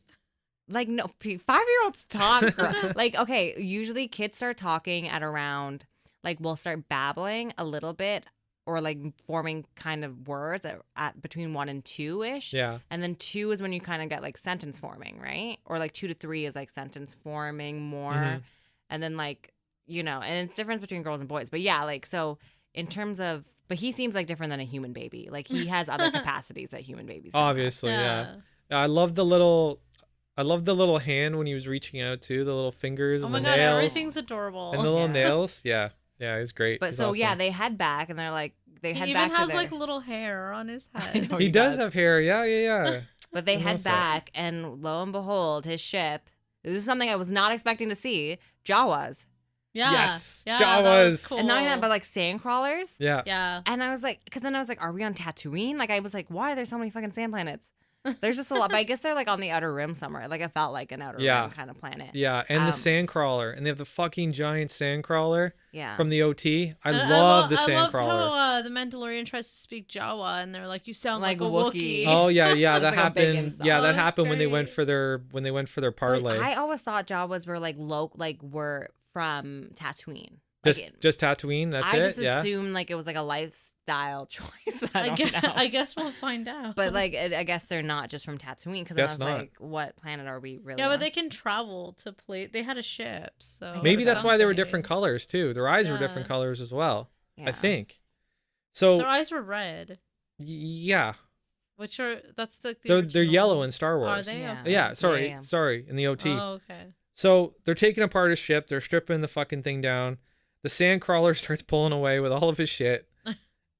Speaker 4: Like, no, 5-year-olds talk. Like, okay, usually kids start talking at around, like, we'll start babbling a little bit or, like, forming kind of words at between 1 and 2-ish.
Speaker 1: Yeah.
Speaker 4: And then 2 is when you kind of get, like, sentence forming, right? Or, like, 2 to 3 is, like, sentence forming more. Mm-hmm. And then, like, you know, and it's different between girls and boys. But, yeah, like, so in terms of, but he seems, like, different than a human baby. Like, he has other capacities that human babies don't
Speaker 1: Obviously, yeah. I love the little hand when he was reaching out too, the little fingers and the nails. Oh my god,
Speaker 3: everything's adorable.
Speaker 1: And the little nails. Yeah. Yeah, it's great.
Speaker 4: But
Speaker 1: he's
Speaker 4: so
Speaker 1: awesome.
Speaker 4: Yeah, they head back and they're like
Speaker 3: he even has like little hair on his head.
Speaker 1: He does have hair. Yeah.
Speaker 4: But they head back and lo and behold, his ship. This is something I was not expecting to see. Jawas.
Speaker 3: Yeah.
Speaker 1: Yes.
Speaker 3: Yeah,
Speaker 1: Jawas.
Speaker 3: that was cool.
Speaker 4: And not only that, but like sand crawlers.
Speaker 1: Yeah.
Speaker 3: Yeah.
Speaker 4: And I was like, because then I was like, are we on Tatooine? Like I was like, why are there so many fucking sand planets? There's just a lot, but I guess they're like on the outer rim somewhere. Like it felt like an outer rim kind of planet.
Speaker 1: Yeah, and the sand crawler, and they have the fucking giant sand crawler.
Speaker 4: Yeah.
Speaker 1: From the OT. I love the sand crawler.
Speaker 3: I loved how the Mandalorian tries to speak Jawa, and they're like, "You sound like a Wookiee."
Speaker 1: Oh yeah, that
Speaker 4: like
Speaker 1: happened. Yeah, that happened when they went for their parlay.
Speaker 4: Like, I always thought Jawas were were from Tatooine.
Speaker 1: Just Tatooine. That's it.
Speaker 4: I just assumed like it was like a lifestyle choice.
Speaker 3: I guess we'll find out.
Speaker 4: But like, I guess they're not just from Tatooine because I was like, what planet are we really?
Speaker 3: Yeah, but
Speaker 4: on?
Speaker 3: they can travel to play. They had a ship, so
Speaker 1: maybe that's why they were different colors too. Their eyes were different colors as well. Yeah. I think. So
Speaker 3: their eyes were red.
Speaker 1: Yeah.
Speaker 3: Which are
Speaker 1: they're yellow in Star Wars.
Speaker 3: Are they?
Speaker 4: Yeah.
Speaker 3: Okay.
Speaker 1: Yeah. Sorry. In the OT.
Speaker 3: Oh, okay.
Speaker 1: So they're taking apart his ship. They're stripping the fucking thing down. The sandcrawler starts pulling away with all of his shit.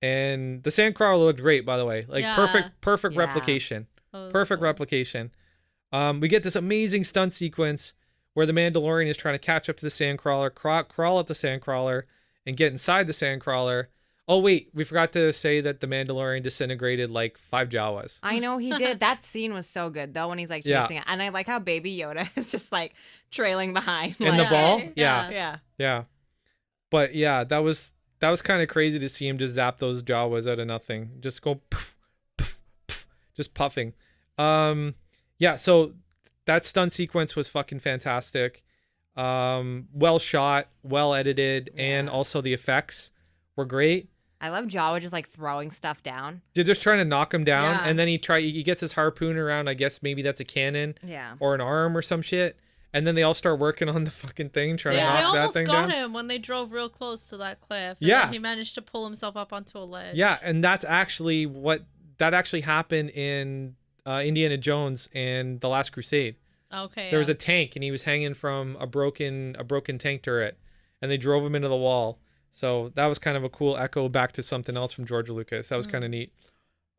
Speaker 1: And the sandcrawler looked great, by the way. Like perfect replication. Perfect replication. We get this amazing stunt sequence where the Mandalorian is trying to catch up to the sandcrawler, crawl up the sandcrawler, and get inside the sandcrawler. Oh, wait, we forgot to say that the Mandalorian disintegrated like 5 Jawas.
Speaker 4: I know he did. That scene was so good, though, when he's like chasing it. And I like how Baby Yoda is just like trailing behind.
Speaker 1: In the ball?
Speaker 4: Yeah.
Speaker 1: But yeah, that was kind of crazy to see him just zap those Jawas out of nothing. Just go poof, poof, poof, just puffing. Yeah, so that stunt sequence was fucking fantastic. Well shot, well edited, and also the effects were great.
Speaker 4: I love Jawa just like throwing stuff down.
Speaker 1: They're just trying to knock him down, and then he gets his harpoon around. I guess maybe that's a cannon, or an arm or some shit, And then they all start working on the fucking thing, trying to knock that thing down.
Speaker 3: They almost got him when they drove real close to that cliff. And then he managed to pull himself up onto a ledge.
Speaker 1: Yeah, and that's actually that actually happened in Indiana Jones and The Last Crusade.
Speaker 3: Okay.
Speaker 1: There was a tank, and he was hanging from a broken tank turret, and they drove him into the wall. So that was kind of a cool echo back to something else from George Lucas. That was kind of neat.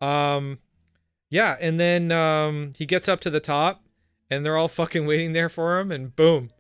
Speaker 1: Yeah, and then he gets up to the top. And they're all fucking waiting there for him, and boom,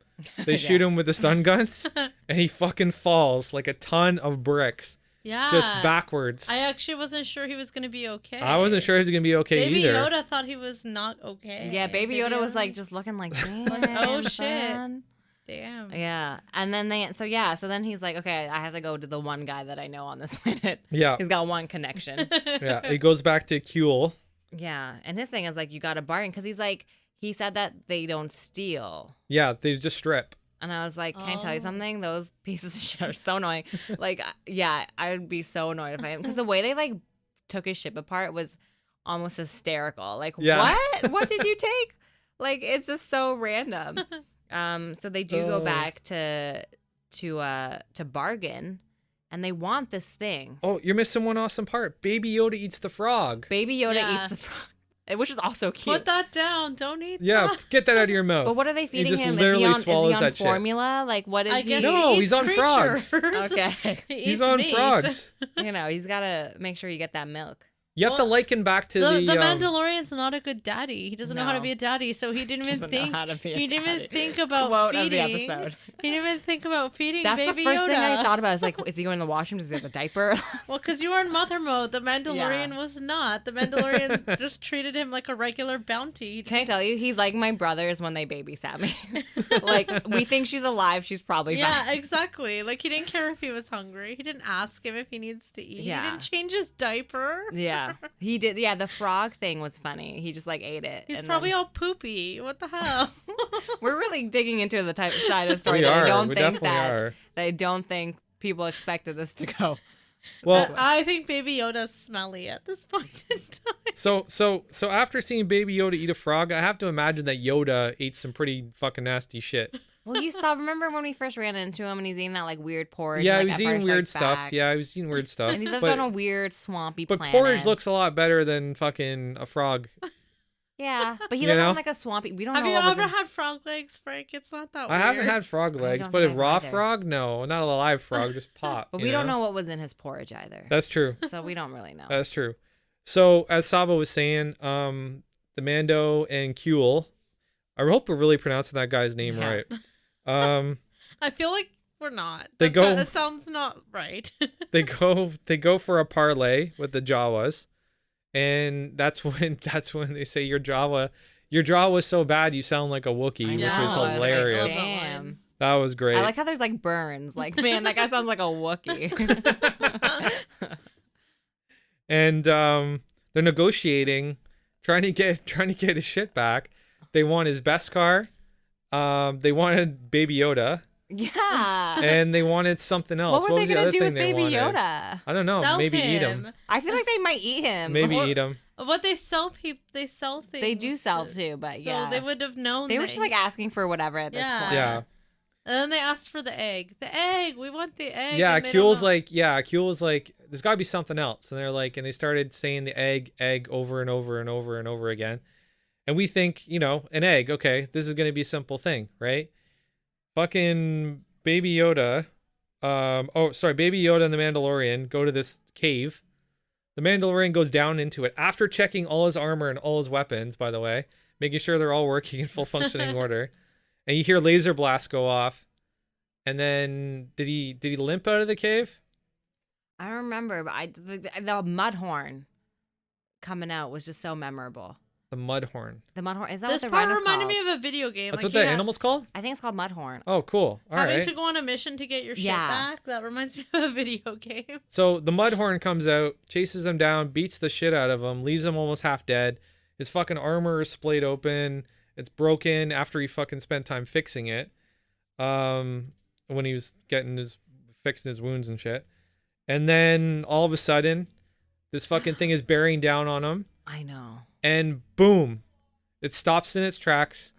Speaker 1: they shoot him with the stun guns, and he fucking falls like a ton of bricks.
Speaker 3: Yeah.
Speaker 1: Just backwards.
Speaker 3: I actually wasn't sure he was going to be okay.
Speaker 1: I wasn't sure he was going to be okay either.
Speaker 3: Baby Yoda thought he was not okay.
Speaker 4: Yeah, Baby Yoda was like just looking like, damn.
Speaker 3: Oh, shit.
Speaker 4: Son.
Speaker 3: Damn.
Speaker 4: Yeah. And then so then he's like, okay, I have to go to the one guy that I know on this planet.
Speaker 1: Yeah.
Speaker 4: He's got one connection.
Speaker 1: Yeah. He goes back to Kuel.
Speaker 4: Yeah. And his thing is like, you got to bargain because he's like, he said that they don't steal.
Speaker 1: Yeah, they just strip.
Speaker 4: And I was like, can I tell you something? Those pieces of shit are so annoying. Like, yeah, I would be so annoyed if because the way they like took his ship apart was almost hysterical. Like, what? What did you take? Like, it's just so random. So they do go back to bargain, and they want this thing.
Speaker 1: Oh, you're missing one awesome part. Baby Yoda eats the frog.
Speaker 4: Baby Yoda eats the frog. Which is also cute.
Speaker 3: Put that down. Don't eat that.
Speaker 1: Yeah, get that out of your mouth.
Speaker 4: But what are they feeding
Speaker 1: he just
Speaker 4: him?
Speaker 1: Literally
Speaker 4: is he on
Speaker 3: I
Speaker 4: formula? Shit. Like, what is he?
Speaker 1: No, he's on frogs.
Speaker 4: Okay.
Speaker 1: He's on frogs.
Speaker 4: You know, he's got to make sure you get that milk.
Speaker 1: You have to liken back to
Speaker 3: the Mandalorian's not a good daddy. He doesn't know how to be a daddy, so he didn't even think.
Speaker 4: He
Speaker 3: didn't even think about feeding. He didn't even think about feeding
Speaker 4: That's
Speaker 3: Baby
Speaker 4: the first
Speaker 3: Yoda.
Speaker 4: thing I thought about. Is like, is he going to the washroom? Does he have a diaper?
Speaker 3: Well, because you were in mother mode. The Mandalorian was not. The Mandalorian just treated him like a regular bounty.
Speaker 4: Can I tell you? He's like my brothers when they babysat me. Like, we think she's alive. She's probably fine.
Speaker 3: Yeah, exactly. Like, he didn't care if he was hungry. He didn't ask him if he needs to eat.
Speaker 4: Yeah.
Speaker 3: He didn't change his diaper.
Speaker 4: Yeah, he did. Yeah, the frog thing was funny. He just like ate it.
Speaker 3: He's probably all poopy. What the hell?
Speaker 4: We're really digging into the type side of the story I don't think people expected this to go.
Speaker 1: Well,
Speaker 3: I think Baby Yoda's smelly at this point in time.
Speaker 1: So after seeing Baby Yoda eat a frog, I have to imagine that Yoda ate some pretty fucking nasty shit.
Speaker 4: Well, remember when we first ran into him and he's eating that like weird porridge?
Speaker 1: Yeah,
Speaker 4: and,
Speaker 1: he was eating weird stuff. Yeah, he was eating weird stuff.
Speaker 4: And he lived on a weird swampy planet.
Speaker 1: But porridge looks a lot better than fucking a frog.
Speaker 4: Yeah, but he lived on like a swampy. We don't know.
Speaker 3: Have you ever had frog legs, Frank? It's not that weird.
Speaker 1: I haven't had frog legs, but a raw frog, no, not a live frog, just pop.
Speaker 4: But we don't know what was in his porridge either.
Speaker 1: That's true.
Speaker 4: So we don't really know.
Speaker 1: That's true. So as Saba was saying, the Mando and Kuel, I hope we're really pronouncing that guy's name right.
Speaker 3: I feel like we're not. That sounds not right.
Speaker 1: they go for a parlay with the Jawas, and that's when they say your Jawa was so bad you sound like a Wookiee, which was hilarious.
Speaker 4: Damn.
Speaker 1: That was great.
Speaker 4: I like how there's like burns. Like, man, that guy sounds like a Wookiee.
Speaker 1: And they're negotiating, trying to get his shit back. They want his Beskar. They wanted Baby Yoda.
Speaker 4: Yeah.
Speaker 1: And they wanted something else.
Speaker 4: What were they going to do with Baby Yoda?
Speaker 1: I don't know. Maybe eat him.
Speaker 4: I feel like they might eat him.
Speaker 1: Maybe eat him.
Speaker 3: But they sell things.
Speaker 4: They do sell too, but
Speaker 3: So they would have known.
Speaker 4: They were just like asking for whatever at this point.
Speaker 1: Yeah.
Speaker 3: And then they asked for the egg. The egg. We want the egg.
Speaker 1: Yeah, Kuel was like, there's got to be something else. And they're like, and they started saying the egg over and over and over and over again. And we think, an egg. Okay, this is going to be a simple thing, right? Fucking Baby Yoda. Baby Yoda and the Mandalorian go to this cave. The Mandalorian goes down into it after checking all his armor and all his weapons, by the way, making sure they're all working in full functioning order. And you hear laser blasts go off. And then did he limp out of the cave?
Speaker 4: I don't remember, but the mud horn coming out was just so memorable.
Speaker 1: The Mudhorn.
Speaker 4: The Mudhorn. Is that
Speaker 3: this
Speaker 4: what the
Speaker 3: part
Speaker 4: rhino's
Speaker 3: reminded
Speaker 4: called?
Speaker 3: me of a video game.
Speaker 1: That's what the animal's called?
Speaker 4: I think it's called Mudhorn.
Speaker 1: Oh, cool. All right.
Speaker 3: Having to go on a mission to get your shit back. That reminds me of a video game.
Speaker 1: So the Mudhorn comes out, chases him down, beats the shit out of him, leaves him almost half dead. His fucking armor is splayed open. It's broken after he fucking spent time fixing it. When he was fixing his wounds and shit. And then all of a sudden, this fucking thing is bearing down on him.
Speaker 4: I know.
Speaker 1: And boom. It stops in its tracks,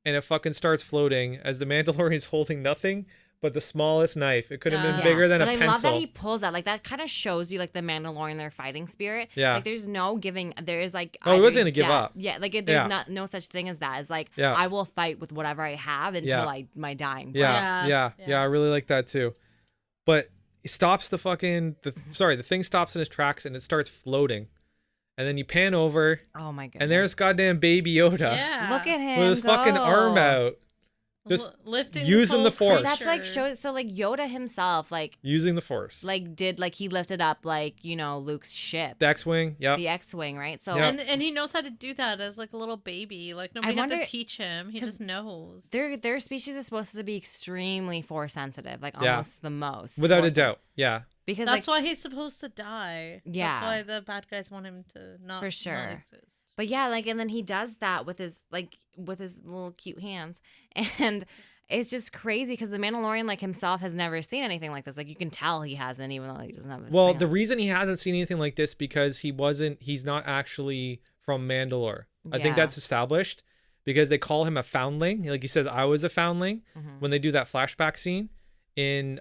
Speaker 1: and it fucking starts floating as the Mandalorian's holding nothing but the smallest knife. It could have been bigger than a pencil.
Speaker 4: But I love that he pulls that. Like, that kind of shows you, like, the Mandalorian, their fighting spirit.
Speaker 1: Yeah.
Speaker 4: Like, there's no giving. There is, like...
Speaker 1: Oh, he wasn't going to give up.
Speaker 4: Yeah, like, there's no such thing as that. It's like, I will fight with whatever I have until my dying breath.
Speaker 1: Yeah, I really like that, too. But it stops the fucking... the thing stops in its tracks, and it starts floating. And then you pan over.
Speaker 4: Oh, my goodness.
Speaker 1: And there's goddamn Baby Yoda.
Speaker 3: Yeah.
Speaker 4: Look at him
Speaker 1: with his fucking arm out. Just
Speaker 3: lifting
Speaker 1: using the force.
Speaker 4: That's like shows. So like Yoda himself, like
Speaker 1: using the force,
Speaker 4: like he lifted up like Luke's ship,
Speaker 1: the X-wing,
Speaker 4: the X-wing, right? So
Speaker 3: and he knows how to do that as like a little baby. Like nobody had to teach him. He just knows.
Speaker 4: Their species is supposed to be extremely force sensitive, like almost the most,
Speaker 1: without a doubt. Yeah,
Speaker 3: because that's why he's supposed to die.
Speaker 4: Yeah,
Speaker 3: that's why the bad guys want him to not
Speaker 4: for sure
Speaker 3: not exist.
Speaker 4: But yeah, like, and then he does that with his little cute hands, and it's just crazy because the Mandalorian, like himself, has never seen anything like this. Like, you can tell he hasn't, even though he doesn't have.
Speaker 1: The reason he hasn't seen anything like this because he's not actually from Mandalore. I think that's established because they call him a foundling. Like, he says, "I was a foundling" when they do that flashback scene in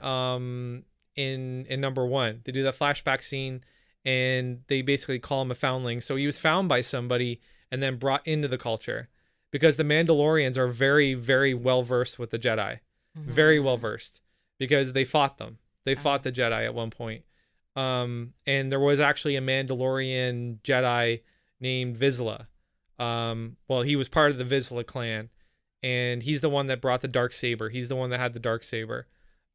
Speaker 1: number 1. They do that flashback scene. And they basically call him a foundling. So he was found by somebody and then brought into the culture. Because the Mandalorians are very, very well-versed with the Jedi. Very well-versed. Because they fought them. They fought the Jedi at one point. And there was actually a Mandalorian Jedi named Vizsla. He was part of the Vizsla clan. And he's the one that brought the Darksaber. He's the one that had the Darksaber.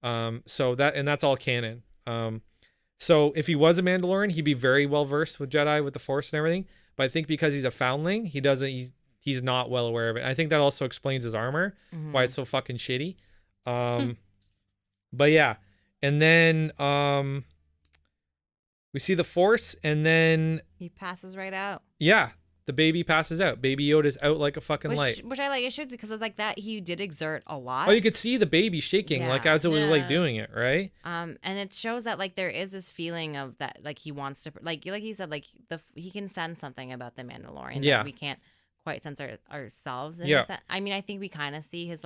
Speaker 1: That's all canon. So if he was a Mandalorian, he'd be very well versed with Jedi, with the Force and everything. But I think because he's a foundling, he's not well aware of it. I think that also explains his armor, why it's so fucking shitty. But yeah, and then we see the Force, and then
Speaker 4: he passes right out.
Speaker 1: Yeah. The baby passes out. Baby Yoda's out like a fucking light.
Speaker 4: Which I like. It shows because it's like that he did exert a lot.
Speaker 1: Oh, you could see the baby shaking like as it was like doing it, right?
Speaker 4: And it shows that like there is this feeling of that like he wants to like you said like he can sense something about the Mandalorian that we can't quite sense ourselves. In I mean, I think we kind of see his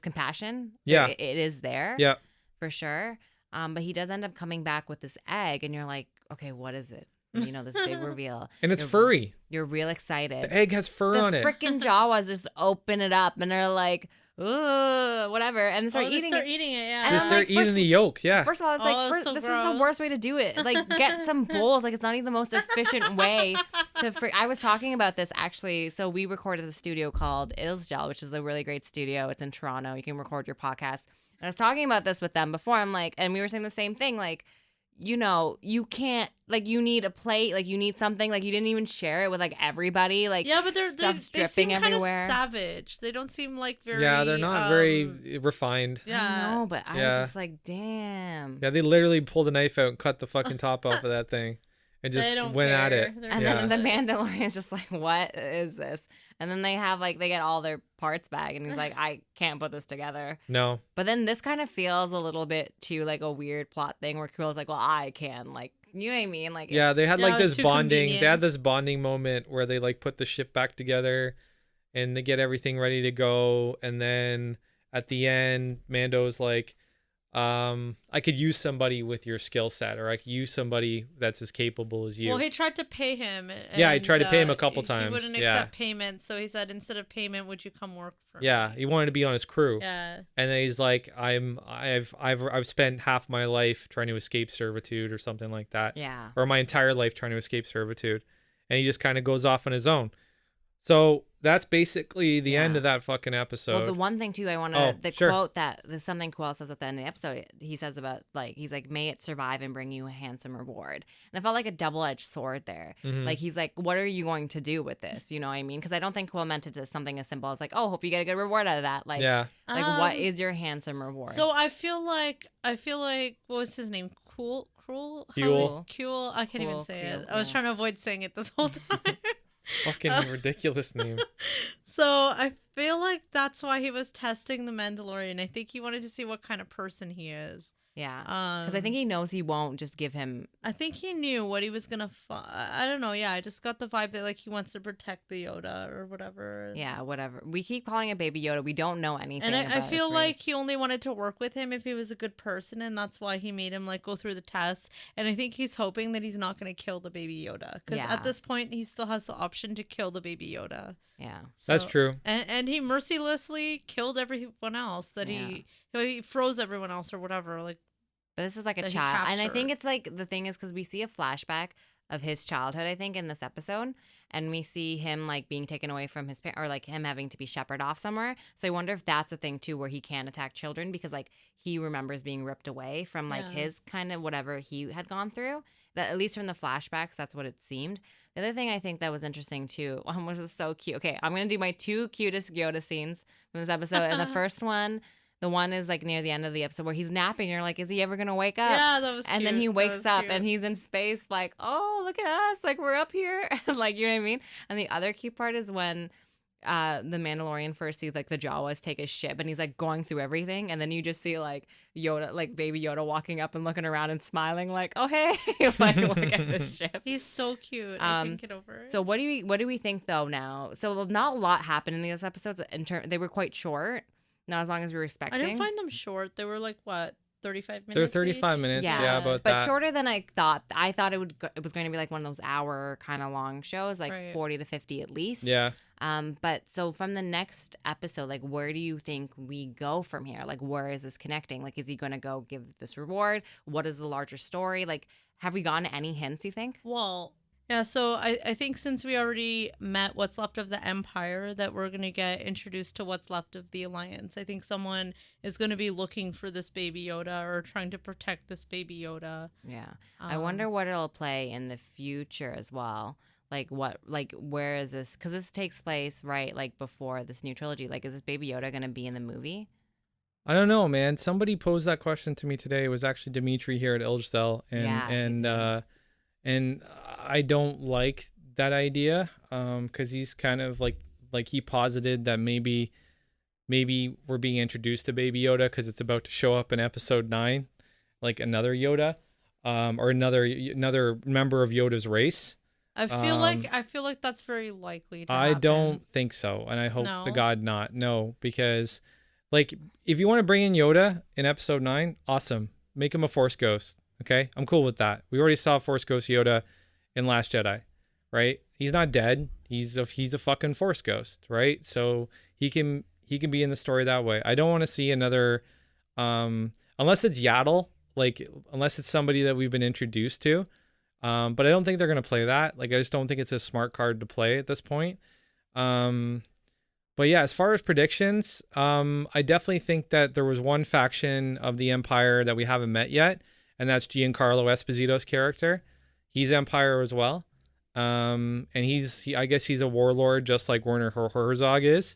Speaker 4: compassion.
Speaker 1: Yeah,
Speaker 4: it is there.
Speaker 1: Yeah,
Speaker 4: for sure. But he does end up coming back with this egg, and you're like, okay, what is it? This big reveal.
Speaker 1: And it's furry.
Speaker 4: You're real excited.
Speaker 1: The egg has fur on it.
Speaker 4: The freaking Jawas just open it up and they're like, ugh, whatever. And they start eating it.
Speaker 3: Yeah.
Speaker 1: And they're eating the yolk, yeah.
Speaker 4: First of all, it's this is the worst way to do it. Like, get some bowls. Like, it's not even the most efficient way to... I was talking about this, actually. So we recorded at a studio called Ilsgel, which is a really great studio. It's in Toronto. You can record your podcast. And I was talking about this with them before. I'm like, and we were saying the same thing, like, you can't, like, you need a plate, like, you need something, like, you didn't even share it with, like, everybody, like,
Speaker 3: yeah, but they seem
Speaker 4: everywhere.
Speaker 3: Kind of savage. They don't seem like very...
Speaker 1: Yeah, they're not very refined.
Speaker 4: Yeah. I know, but I was just like, damn.
Speaker 1: Yeah, they literally pulled a knife out and cut the fucking top off of that thing and just went at it.
Speaker 4: And then the Mandalorian's just like, what is this? And then they get all their parts back, and he's like, I can't put this together.
Speaker 1: No.
Speaker 4: But then this kind of feels a little bit too like a weird plot thing where Quill's like, well, I can, like, you know what I mean? Like,
Speaker 1: yeah, they had like this bonding.
Speaker 3: Convenient.
Speaker 1: They had this bonding moment where they like put the ship back together, and they get everything ready to go. And then at the end, Mando's like, I could use somebody with your skill set, or I could use somebody that's as capable as you.
Speaker 3: Well, he tried to pay him.
Speaker 1: He tried to pay him a couple times.
Speaker 3: He wouldn't accept payment, so he said, instead of payment, would you come work for me?
Speaker 1: Yeah, he wanted to be on his crew.
Speaker 3: Yeah.
Speaker 1: And then he's like, I've spent half my life trying to escape servitude or something like that.
Speaker 4: Yeah.
Speaker 1: Or my entire life trying to escape servitude. And he just kind of goes off on his own. So that's basically the end of that fucking episode.
Speaker 4: Well, the one thing too, I want to quote that there's something Quill says at the end of the episode. He says about like, he's like, may it survive and bring you a handsome reward. And I felt like a double-edged sword there.
Speaker 1: Mm-hmm.
Speaker 4: Like, he's like, what are you going to do with this? You know what I mean? Because I don't think Quill meant it as something as simple as like, oh, hope you get a good reward out of that. Like, what is your handsome reward?
Speaker 3: So I feel like what was his name? Kuel. I can't even say it. I was trying to avoid saying it this whole time.
Speaker 1: Fucking ridiculous name.
Speaker 3: So I feel like that's why he was testing the Mandalorian. I think he wanted to see what kind of person he is.
Speaker 4: Yeah, because I think he knows he won't just give him.
Speaker 3: I think he knew what he was gonna. I don't know. Yeah, I just got the vibe that like he wants to protect the Yoda or whatever.
Speaker 4: Yeah, whatever. We keep calling it Baby Yoda. We don't know anything.
Speaker 3: And I feel like he only wanted to work with him if he was a good person, and that's why he made him like go through the test. And I think he's hoping that he's not gonna kill the Baby Yoda, because at this point he still has the option to kill the Baby Yoda.
Speaker 4: Yeah,
Speaker 1: so, that's true.
Speaker 3: And he mercilessly killed everyone else. That he froze everyone else or whatever. Like,
Speaker 4: but this is like a child, and I think it's like the thing is because we see a flashback of his childhood, I think, in this episode, and we see him like being taken away from his parents, or like him having to be shepherded off somewhere. So I wonder if that's a thing too, where he can attack children because like he remembers being ripped away from like his kind of whatever he had gone through. That at least from the flashbacks, that's what it seemed. The other thing I think that was interesting too, which was so cute. Okay, I'm gonna do my 2 cutest Yoda scenes from this episode, and the first one. The one is like near the end of the episode where he's napping. You're like, is he ever gonna wake up?
Speaker 3: Yeah, that was cute.
Speaker 4: And then he wakes up and he's in space, like, oh, look at us, like we're up here, like, you know what I mean? And the other cute part is when the Mandalorian first sees like the Jawas take his ship, and he's like going through everything, and then you just see like Yoda, like Baby Yoda, walking up and looking around and smiling, like, oh hey, like look at the ship.
Speaker 3: He's so cute. I can't get over it.
Speaker 4: So what do we think though now? So not a lot happened in these episodes. They were quite short. Not as long as we were expecting.
Speaker 3: I didn't find them short. They were like, what, 35 minutes?
Speaker 1: They're 35 minutes. Yeah, about that.
Speaker 4: But shorter than I thought. I thought it was going to be like one of those hour kind of long shows, like 40 to 50 at least.
Speaker 1: Yeah.
Speaker 4: But so from the next episode, like where do you think we go from here? Like where is this connecting? Like is he going to go give this reward? What is the larger story? Like have we gotten any hints, you think?
Speaker 3: Well, yeah, so I think since we already met what's left of the Empire, that we're going to get introduced to what's left of the Alliance. I think someone is going to be looking for this Baby Yoda or trying to protect this Baby Yoda.
Speaker 4: Yeah. I wonder what it'll play in the future as well. Like where is this? Because this takes place, right, like before this new trilogy. Like is this Baby Yoda going to be in the movie?
Speaker 1: I don't know, man. Somebody posed that question to me today. It was actually Dimitri here at Ilgedal. And I don't like that idea because he's kind of like he posited that maybe we're being introduced to Baby Yoda because it's about to show up in episode 9, like another Yoda or another member of Yoda's race.
Speaker 3: I feel like that's very likely to happen.
Speaker 1: I don't think so, and I hope to God not. No, because like if you want to bring in Yoda in episode 9, awesome. Make him a Force ghost. Okay, I'm cool with that. We already saw Force Ghost Yoda in Last Jedi, right? He's not dead. He's a fucking Force ghost, right? So he can be in the story that way. I don't want to see another, unless it's Yaddle, like unless it's somebody that we've been introduced to. But I don't think they're gonna play that. Like I just don't think it's a smart card to play at this point. But yeah, as far as predictions, I definitely think that there was one faction of the Empire that we haven't met yet. And that's Giancarlo Esposito's character. He's Empire as well. And I guess he's a warlord just like Werner Herzog is.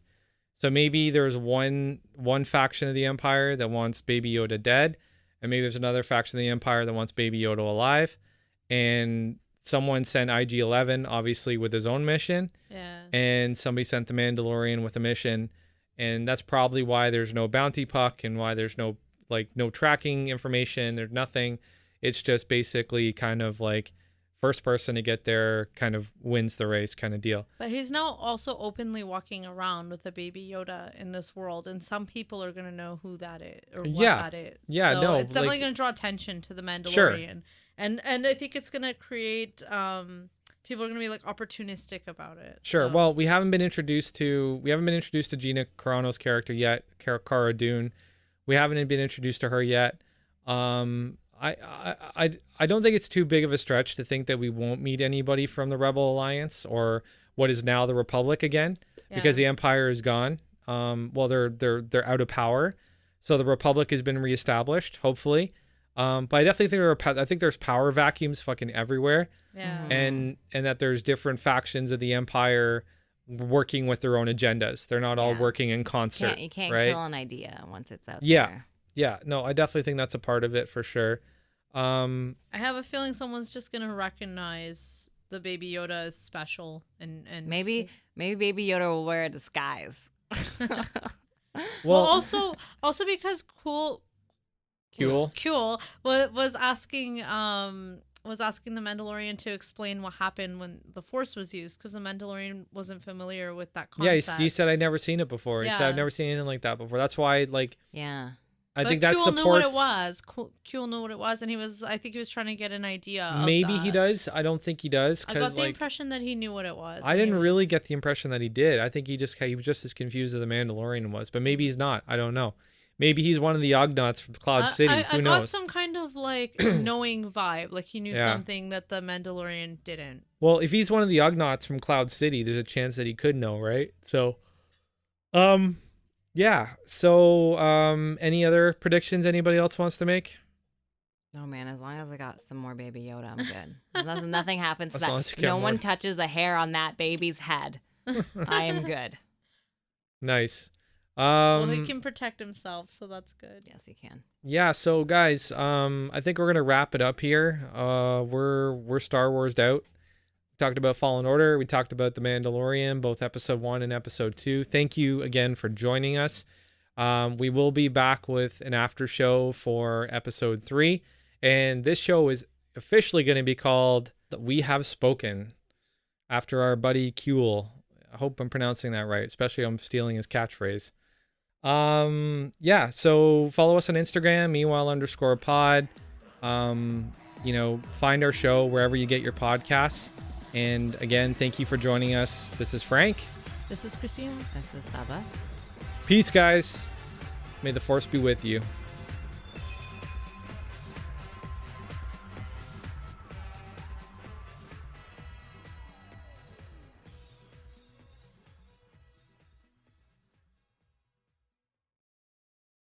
Speaker 1: So maybe there's one faction of the Empire that wants Baby Yoda dead. And maybe there's another faction of the Empire that wants Baby Yoda alive. And someone sent IG-11, obviously, with his own mission.
Speaker 3: Yeah.
Speaker 1: And somebody sent the Mandalorian with a mission. And that's probably why there's no bounty puck and why there's no tracking information. There's nothing. It's just basically kind of like first person to get there kind of wins the race kind of deal.
Speaker 3: But he's now also openly walking around with a Baby Yoda in this world, and some people are going to know who that is or what that is.
Speaker 1: Yeah,
Speaker 3: so
Speaker 1: no.
Speaker 3: It's definitely going to draw attention to the Mandalorian.
Speaker 1: Sure.
Speaker 3: And I think it's going to create people are going to be like opportunistic about it.
Speaker 1: Sure.
Speaker 3: So.
Speaker 1: Well, we haven't been introduced to Gina Carano's character yet, Cara Dune. We haven't been introduced to her yet. I don't think it's too big of a stretch to think that we won't meet anybody from the Rebel Alliance or what is now the Republic again, because the Empire is gone. Well, they're out of power, so the Republic has been reestablished, hopefully. But I definitely think there's power vacuums fucking everywhere.
Speaker 3: Yeah.
Speaker 1: And that there's different factions of the Empire working with their own agendas. They're not all working in concert.
Speaker 4: You can't
Speaker 1: right?
Speaker 4: kill an idea once it's out
Speaker 1: there. Yeah. No, I definitely think that's a part of it for sure.
Speaker 3: I have a feeling someone's just gonna recognize the Baby Yoda as special and
Speaker 4: maybe Baby Yoda will wear a disguise.
Speaker 3: well, also because Kuel was asking the Mandalorian to explain what happened when the Force was used, because the Mandalorian wasn't familiar with that concept.
Speaker 1: Yeah, he said I'd never seen it before. He said I've never seen anything like that before. That's why, I think that supports.
Speaker 3: Kuel knew what it was. Kuel knew what it was, and I think he was trying to get an idea.
Speaker 1: Maybe he does. I don't think he does.
Speaker 3: I got the impression that he knew what it was.
Speaker 1: I didn't really get the impression that he did. I think he was just as confused as the Mandalorian was, but maybe he's not. I don't know. Maybe he's one of the Ugnaughts from Cloud City. Who knows?
Speaker 3: I got some kind of knowing vibe, like he knew something that the Mandalorian didn't.
Speaker 1: Well, if he's one of the Ugnaughts from Cloud City, there's a chance that he could know, right? So, yeah. So, any other predictions anybody else wants to make?
Speaker 4: No, man. As long as I got some more Baby Yoda, I'm good. Nothing happens to that.
Speaker 1: No
Speaker 4: one touches a hair on that baby's head. I am good.
Speaker 1: Nice.
Speaker 3: Well, he can protect himself, so that's good.
Speaker 4: Yes, he can.
Speaker 1: Yeah. So, guys, I think we're gonna wrap it up here. We're Star Wars'd out. We talked about Fallen Order. We talked about The Mandalorian, both episode 1 and episode 2. Thank you again for joining us. We will be back with an after show for episode 3, and this show is officially going to be called "We Have Spoken," after our buddy Kuel. I hope I'm pronouncing that right, especially I'm stealing his catchphrase. Yeah, so follow us on Instagram, meanwhile_pod. Find our show wherever you get your podcasts. And again, thank you for joining us. This is Frank.
Speaker 3: This is Christina.
Speaker 4: This is Saba.
Speaker 1: Peace, guys. May the Force be with you.